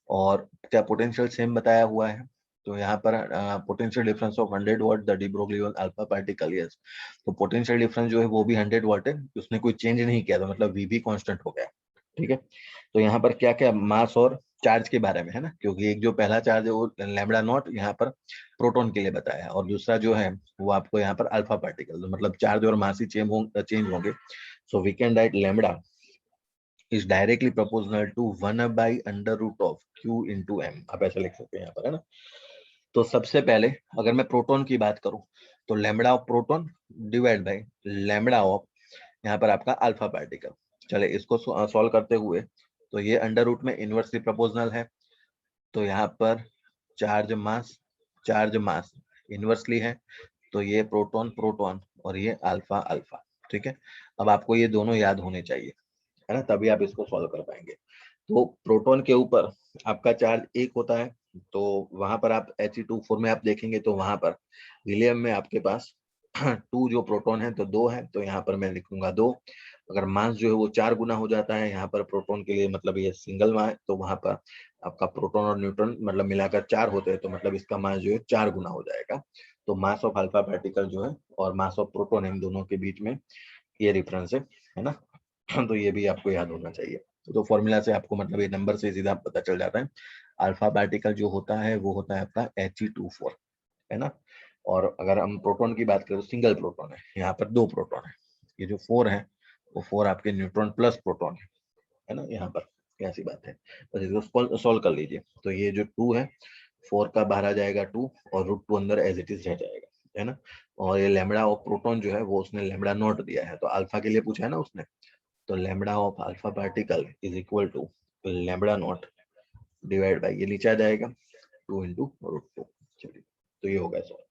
और क्या पोटेंशियल सेम बताया हुआ है, तो यहाँ पर potential difference of 100 what the de Broglie alpha particle, yes, तो पोटेंशियल डिफरेंस जो है वो भी 100 वाट है, उसने कोई चेंज नहीं किया, तो मतलब v भी कांस्टेंट हो गया। ठीक है, तो यहाँ पर क्या क्या मास और चार्ज के बारे में है ना, क्योंकि एक जो पहला चार्ज है वो लैम्बडा नॉट यहाँ पर प्रोटॉन के लिए बताया है, और दूसरा जो है वो आपको यहाँ पर अल्फा पार्टिकल, तो मतलब चार्ज और मास ही चेंज होंगे। So we can write lambda is directly proportional to 1 by under root of q into m, आप ऐसे लिख सकते हैं यहाँ पर, है ना। तो सबसे पहले अगर मैं प्रोटॉन की बात करूं तो lambda of proton divide by lambda of यहाँ पर आपका अल्फा पार्टिकल। चले इसको सॉल्व करते हुए, तो ये अंडर रूट में इनवर्सली प्रोपोर्शनल है, तो यहाँ पर चार्ज मास इनवर्सली है, तो ये प्रोटॉन प्रोटॉन और ये अल्फा अल्फा। ठीक है, अब आपको ये दोनों याद होने चाहिए, है ना, तभी आप इसको सॉल्व कर पाएंगे। तो प्रोटॉन के ऊपर आपका चार्ज 1 होता है, तो वहां पर आप He2 4 में आप देखेंगे तो वहां पर हीलियम में आपके पास 2 जो प्रोटॉन है तो 2 है, तो यहाँ पर मैं लिखूंगा 2। अगर मास जो है वो 4 गुना हो जाता है यहाँ पर प्रोटॉन के लिए, मतलब ये सिंगल मास, तो वहां पर आपका प्रोटॉन और न्यूट्रॉन मतलब मिलाकर 4 होते हैं, तो मतलब इसका मास जो है 4 गुना हो जाएगा। तो मास ऑफ अल्फा पार्टिकल जो है और मास ऑफ प्रोटॉन, इन दोनों के बीच में ये डिफरेंस है ना। तो ये भी आपको याद होना चाहिए। तो फॉर्मूला से आपको मतलब ये नंबर से सीधा पता चल जाता है, अल्फा पार्टिकल जो होता है वो होता है आपका He2 4, है ना। और अगर हम प्रोटॉन की बात करें तो सिंगल प्रोटॉन है, यहाँ पर 2 प्रोटॉन है, ये जो 4 है वो 4 आपके न्यूट्रॉन प्लस प्रोटॉन है ना यहाँ पर। ऐसी बात है, बस इसको सॉल्व कर लीजिए। तो ये जो 2 है 4 का बाहर आ जाएगा 2 और √2 अंदर एज इट इज रह जाएगा, है ना। और ये लैम्बडा ऑफ प्रोटॉन जो है वो उसने लैम्बडा नॉट दिया है, तो अल्फा के लिए पूछा है ना उसने, तो lambda of alpha particle is equal to lambda naught divide by ये नीचे आ जाएगा 2 into √2। चलिए तो ये हो गया सॉल्व।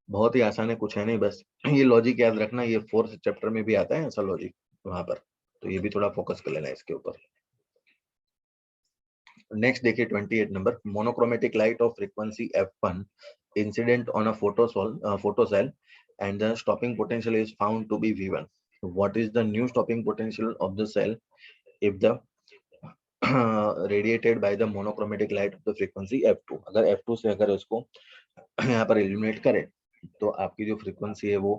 बहुत ही आसान है, कुछ है नहीं, बस ये लॉजिक याद रखना, ये 4th चैप्टर में भी आता है ऐसा लॉजिक वहां पर, तो ये भी थोड़ा फोकस कर लेना इसके ऊपर। नेक्स्ट देखिए 28 number, monochromatic light of frequency f1 incident on a photo cell and the stopping potential is found to be V1. What is the new stopping potential of the cell if the radiated by the monochromatic light of the frequency f2? अगर f2 से अगर उसको यहाँ पर इल्यूमिनेट करें तो आपकी जो फ्रीक्वेंसी है वो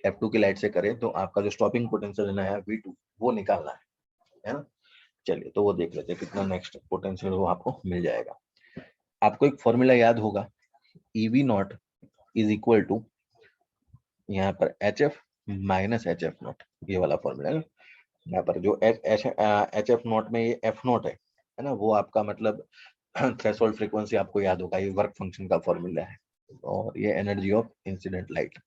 f2 की लाइट से करें तो आपका जो स्टॉपिंग पोटेंशियल लेना है V2 वो निकालना है ना। चलिए तो वो देख लेते हैं कितना नेक्स्ट पोटेंशियल वो आपको मिल जाएगा। आपको एक फॉर्मूला याद होगा, EV naught is equal to यहाँ पर HF माइनस HF नॉट, ये वाला फॉर्मूला है। यहाँ पर जो HF नॉट में ये F नॉट है ना, वो आपका मतलब थ्रेशोल्ड फ्रीक्वेंसी आपको याद होगा, ये वर्क फंक्शन का फॉर्मूला है। और ये एनर्जी ऑफ इंसिडेंट लाइट,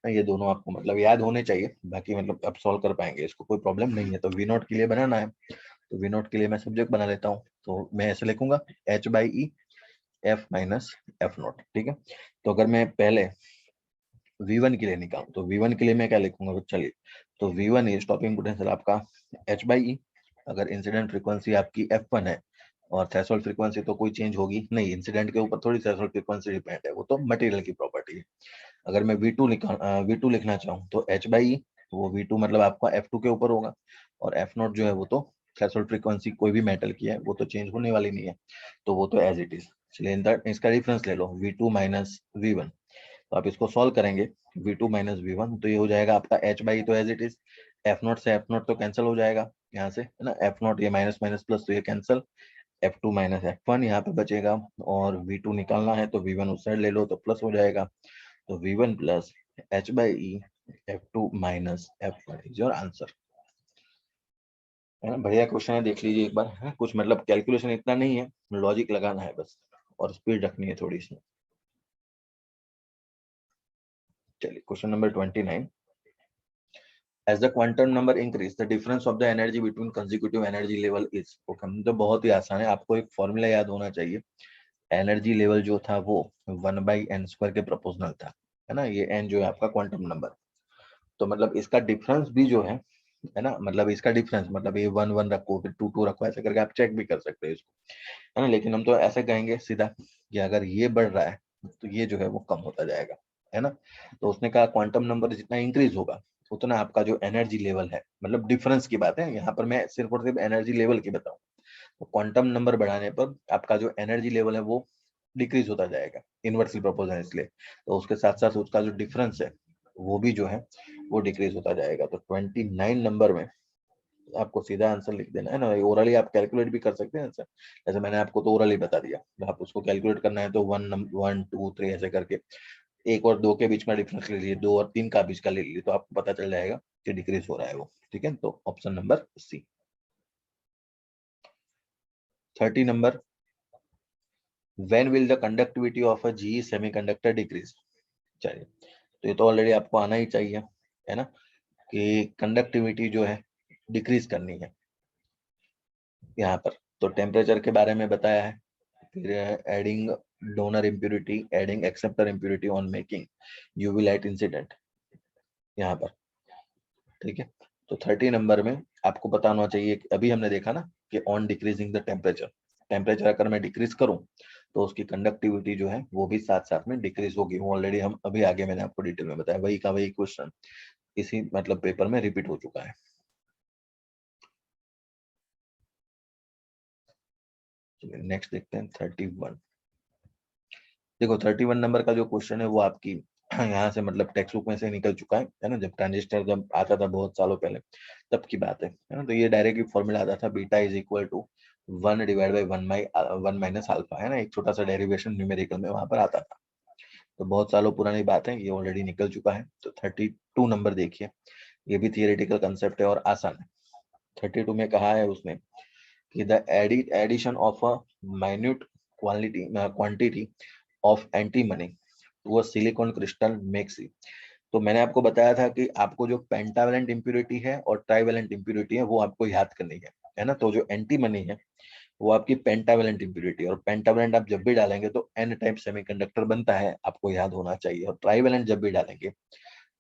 ये दोनों आपको मतलब याद होने चाहिए, बाकी मतलब आप सॉल्व कर पाएंगे, इसको कोई प्रॉब्लम नहीं है। तो V नॉट के लिए बनाना है, तो V नॉट के लिए मैं सब्जेक्ट बना लेता हूँ, तो मैं ऐसे लिखूंगा H/E F minus F not, ठीक है। तो अगर मैं पहले V1 के लिए निकालूं तो V1 के लिए मैं क्या लिखूंगा, तो चलिए, तो V1 इज स्टॉपिंग पोटेंशियल आपका H/E, अगर इंसिडेंट फ्रीक्वेंसी आपकी F1 है और थ्रेशोल्ड फ्रीक्वेंसी तो कोई चेंज होगी नहीं, इंसिडेंट के ऊपर थोड़ी थ्रेशोल्ड फ्रीक्वेंसी डिपेंड है, वो तो मटेरियल की प्रॉपर्टी है। अगर मैं V2 लिखना चाहूँ तो H/E वो V2 मतलब आपका F2 के ऊपर होगा, और F नॉट जो है वो तो थ्रेशोल्ड फ्रीक्वेंसी कोई भी मेटल की है वो तो चेंज होने वाली नहीं है, तो वो तो एज इट इज। चलिए इसका डिफरेंस ले लो V2 माइनस V1, तो आप इसको सॉल्व करेंगे V2 माइनस V1 तो ये हो जाएगा आपका H/E तो as it is, F naught से F नॉट तो कैंसिल हो जाएगा यहाँ से, है ना, F नॉट ये माइनस माइनस प्लस तो ये कैंसिल, F2 माइनस F1 यहाँ पे बचेगा, और V2 निकालना है तो V1 उस साइड ले लो तो प्लस हो जाएगा, तो V1 plus H/E F2 minus F1 is your answer, है ना। बढ़िया क्वेश्चन है, देख लीजिए एक बार, है कुछ मतलब कैलकुलेशन इतना नहीं है, लॉजिक लगाना है बस, और स्पीड रखनी है थोड़ी सी। चलिए question number 29, as the quantum number increase the difference of the energy between consecutive energy level is, okay, तो बहुत ही आसान है, आपको एक फॉर्मूला याद होना चाहिए, एनर्जी लेवल जो था वो 1/n² के प्रोपोर्शनल था, है ना, ये n जो है आपका क्वांटम नंबर, तो मतलब इसका डिफरेंस भी जो है ना, मतलब इसका डिफरेंस मतलब ये 1 1 रखो फिर 2 2 रखो, ऐसे करके आप चेक भी कर सकते हैं इसको, है ना, लेकिन हम तो ऐसे कहेंगे सीधा कि अगर ये बढ़ रहा है तो ये जो है वो कम होता जाएगा, है ना। तो उसने कहा क्वांटम नंबर जितना इंक्रीज होगा उतना आपका जो एनर्जी लेवल है, मतलब डिफरेंस की बात है यहाँ पर, मैं सिर्फ और सिर्फ एनर्जी लेवल की बताऊं, तो क्वांटम नंबर बढ़ाने पर आपका जो एनर्जी लेवल है वो डिक्रीज होता जाएगा, इनवर्सली प्रोपोर्शनल है इसलिए, तो उसके साथ साथ उसका जो डिफरेंस है वो भी जो है वो डिक्रीज होता जाएगा। तो 29 नंबर में आपको सीधा आंसर लिख देना है ना, ओरली आप कैलकुलेट भी कर सकते हैं आंसर, जैसे मैंने आपको तो ओरली बता दिया, तो आप उसको कैलकुलेट करना है तो 1 2 3 ऐसे करके, 1 और 2 के बीच का डिफरेंस ले लीजिए, 2 और 3 का बीच का ले लीजिए, तो आपको पता चल जाएगा कि डिक्रीज हो रहा है वो, ठीक है। तो option number c. 30 number, when will the conductivity of a GE semiconductor decrease. चलिए तो ये तो ऑलरेडी आपको आना ही चाहिए, है ना, कि कंडक्टिविटी जो है डिक्रीज करनी है यहाँ पर, तो टेम्परेचर के बारे में बताया है, फिर adding donor impurity, adding acceptor impurity on making UV light incident यहाँ पर, ठीक है। तो 30 नंबर में आपको बताना चाहिए कि अभी हमने देखा ना कि on decreasing the temperature, temperature अगर मैं डिक्रीज करूं तो उसकी कंडक्टिविटी जो है वो भी साथ साथ में डिक्रीज होगी, वो ऑलरेडी हम अभी आगे मैंने आपको डिटेल में बताया, वही का वही क्वेश्चन इसी मतलब पेपर में रिपीट हो चुका है। नेक्स्ट देखते हैं 31। देखो 31 नंबर का जो क्वेश्चन है वो आपकी यहाँ से मतलब टेक्स्ट बुक में से निकल चुका है ना, जब ट्रांजिस्टर जब आता था बहुत सालों पहले तब की बात है ना, तो ये डायरेक्टली फॉर्मूला आता था beta is equal to 1 divide by 1 minus alpha, है ना, एक छोटा सा डेरिवेशन न्यूमेरिकल में वहां पर आता था, तो बहुत सालों पुरानी बात है, ये ऑलरेडी निकल चुका है। तो 32 नंबर देखिए, ये भी थियोरेटिकल कंसेप्ट है और आसान है। 32 में कहा है उसने कि the addition of a minute quantity of antimony to a silicon crystal makes. तो मैंने आपको बताया था कि आपको जो पेंटावेलेंट इम्प्योरिटी है और ट्राइवेलेंट इम्प्योरिटी है वो आपको याद करनी है ना। तो जो एंटीमनी है वो आपकी पेंटावेलेंट इम्प्योरिटी, और पेंटावेलेंट आप जब भी डालेंगे तो एन टाइप सेमीकंडक्टर बनता है, आपको याद होना चाहिए। और ट्राइवेलेंट जब भी डालेंगे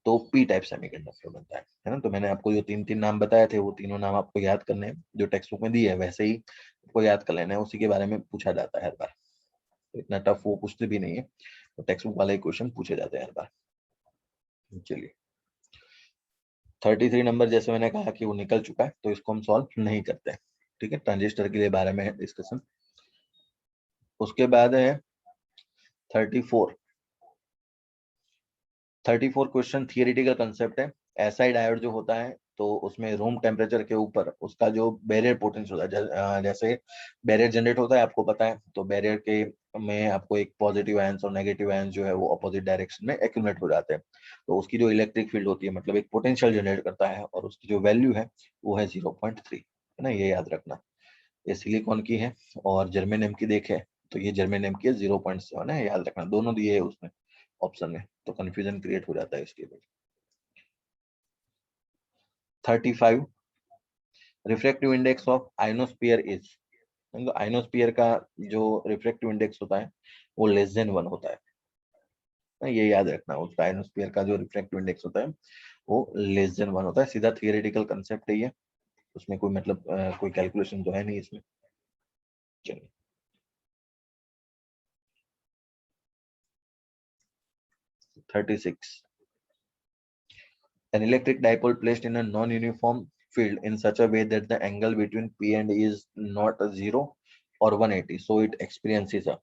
तो पी टाइप सेमीकंडक्टर बनता है ना। तो मैंने आपको जो तीन तीन नाम बताए थे वो तीनों नाम आपको याद करने हैं, जो टेक्स्ट बुक में दिए है वैसे ही आपको याद कर लेना है, उसी के बारे में पूछा जाता है हर बार। तो इतना टफ वो पूछते भी नहीं है, तो टेक्स्ट बुक वाले क्वेश्चन पूछे जाते हैं हर बार। चलिए 33 नंबर जैसे मैंने कहा कि वो निकल चुका है, तो इसको हम सॉल्व नहीं करते हैं। ठीक है, ट्रांजिस्टर के लिए बारे में है डिस्कशन। उसके बाद है 34। 34 क्वेश्चन थियोरेटिकल कंसेप्ट है। एसआई डायोड जो होता है तो उसमें रूम टेम्परेचर के ऊपर उसका जो बैरियर पोटेंशियल होता है, जैसे बैरियर जनरेट होता है आपको पता है, तो बैरियर के में आपको एक पॉजिटिव आयंस और नेगेटिव आयंस जो है वो अपोजिट डायरेक्शन में एक्यूमुलेट हो जाते हैं। तो उसकी जो इलेक्ट्रिक फील्ड होती है मतलब एक पोटेंशियल जनरेट करता है, और उसकी जो वैल्यू है वो है 0.3, है ना, ये याद रखना। ये सिलिकॉन की है और जर्मेनियम की देखे तो ये जर्मेनियम की 0.7 है, याद रखना। दोनों दिए है उसमें ऑप्शन में, तो कंफ्यूजन क्रिएट हो जाता है इसके लिए। 35 refractive index of ionosphere is. तो आइनोस्फीयर का जो रिफ्रैक्टिव इंडेक्स होता है वो लेस देन 1 होता है, ये याद रखना। उसका आइनोस्फीयर का जो रिफ्रैक्टिव इंडेक्स होता है वो लेस देन 1 होता है। सीधा थियोरेटिकल कंसेप्ट है ये, उसमें कोई मतलब कोई कैलकुलेशन तो है नहीं इसमें। चलिए 36 an electric dipole placed in a non-uniform field in such a way that the angle between P and E is not a 0 or 180, so it experiences a।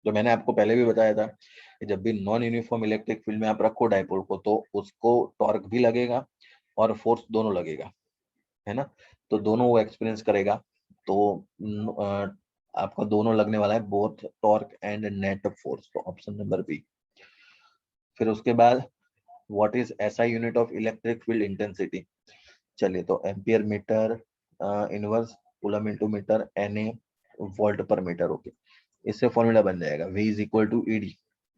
जो मैंने आपको पहले भी बताया था कि जब भी नॉन यूनिफॉर्म इलेक्ट्रिक फील्ड में आप रखो डाइपोल को तो उसको टॉर्क भी लगेगा और फोर्स दोनों लगेगा, है ना। तो दोनों वो एक्सपीरियंस करेगा। तो आपका दोनों लगने वाला है, both torque and net force, तो ऑप्शन नंबर बी। फिर उसके बाद what is SI unit of electric field intensity. चलिए तो ampere metre inverse coulomb into metre N A volt per metre. Okay, इससे फॉर्मूला बन जाएगा V is equal to E D,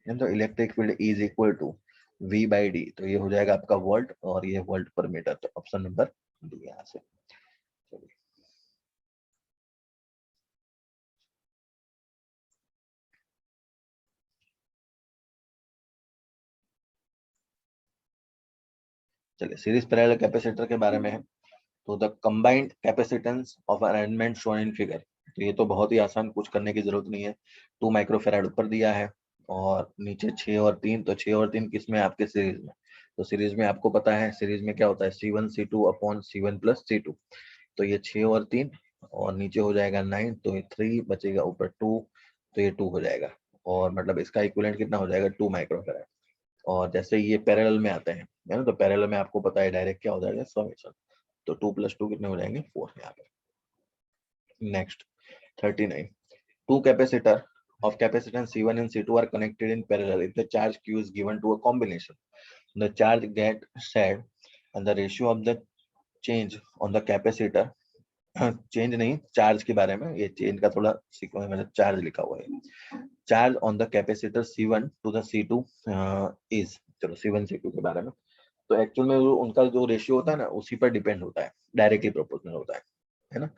तो electric field E is equal to V by D, तो ये हो जाएगा आपका वोल्ट और ये वोल्ट पर मीटर, तो ऑप्शन नंबर डी यहाँ से। चलिए चलिए सीरीज पैरेलल कैपेसिटर के बारे में है। तो the combined capacitance of an element shown in figure. तो ये तो बहुत ही आसान, कुछ करने की जरूरत नहीं है। 2 माइक्रोफेराड ऊपर दिया है और नीचे 6 और 3, तो 6 और 3 किस में आपके सीरीज में। तो सीरीज में आपको पता है सीरीज में क्या होता है C1 C2 upon C1 plus C2। तो ये 6 और 3 और नीचे हो जाएगा 9, तो ये 3 बचेगा ऊपर 2, तो ये 2 हो जाएगा। और मतलब इसका इक्विवेलेंट कितना हो जाएगा 2 माइक्रोफेराड। और जैसे ये पैरेलल में आते हैं, है ना, तो पैरेलल में आपको पता है डायरेक्ट क्या हो जाएगा समेशन। तो 2 + 2 कितने हो जाएंगे 4 यहाँ पे। Next 39 two capacitor of capacitance C1 and C2 are connected in parallel if the charge Q is given to a combination. The charge get shed and the ratio of the change on the capacitor change नहीं, चार्ज के बारे में, ये चेंज का थोड़ा मतलब चार्ज लिखा हुआ है। Charge on the capacitor C1 to the C2 is, चलो C1 C2 के बारे में। तो एक्चुअल में उनका जो रेशियो होता है ना उसी पर डिपेंड होता है, डायरेक्टली प्रोपोर्शनल होता है ना।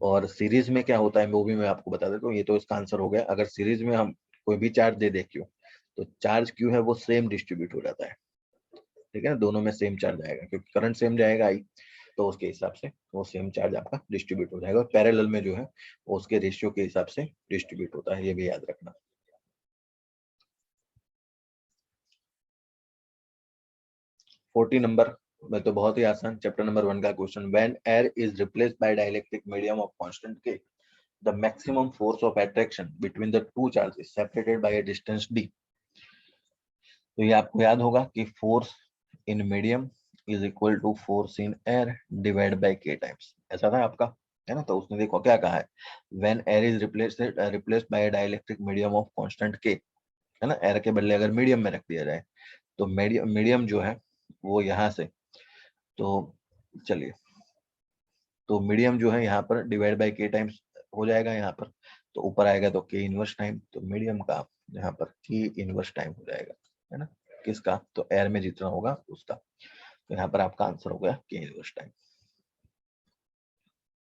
और सीरीज में क्या होता है वो भी मैं आपको बता देता हूँ, ये तो इसका आंसर हो गया। अगर सीरीज में हम कोई भी चार्ज दे क्यू, तो चार्ज क्यू है वो सेम डिस्ट्रीब्यूट हो जाता है, ठीक है ना, दोनों में सेम चार्ज आएगा क्योंकि करंट सेम जाएगा आई, तो उसके हिसाब से वो सेम चार्ज आपका डिस्ट्रीब्यूट हो जाएगा। पैरेलल में जो है वो उसके रेशियो के हिसाब से डिस्ट्रीब्यूट होता है, ये भी याद रखना। 40 नंबर में तो बहुत ही आसान, चैप्टर नंबर 1 का question. When air is replaced by dielectric medium of constant के, the maximum force of attraction between the two charges separated by a distance d। तो ये आपको याद होगा कि force in medium is equal to force in air divide by k times, ऐसा था आपका, है ना। तो उसने देखो क्या कहा है, when air is replaced by dielectric medium of constant k, है ना, एयर के बदले अगर मीडियम में रख दिया जाए तो मीडियम जो है वो यहाँ से। तो चलिए तो मीडियम जो है यहाँ पर डिवाइड बाय के टाइम्स हो जाएगा यहाँ पर, तो ऊपर आएगा तो के इनवर्स टाइम, तो मीडियम का यहाँ पर के इनवर्स टाइम हो जाएगा, है ना, किसका, तो एयर में जितना होगा उसका। तो यहाँ पर आपका आंसर हो गया के इनवर्स टाइम।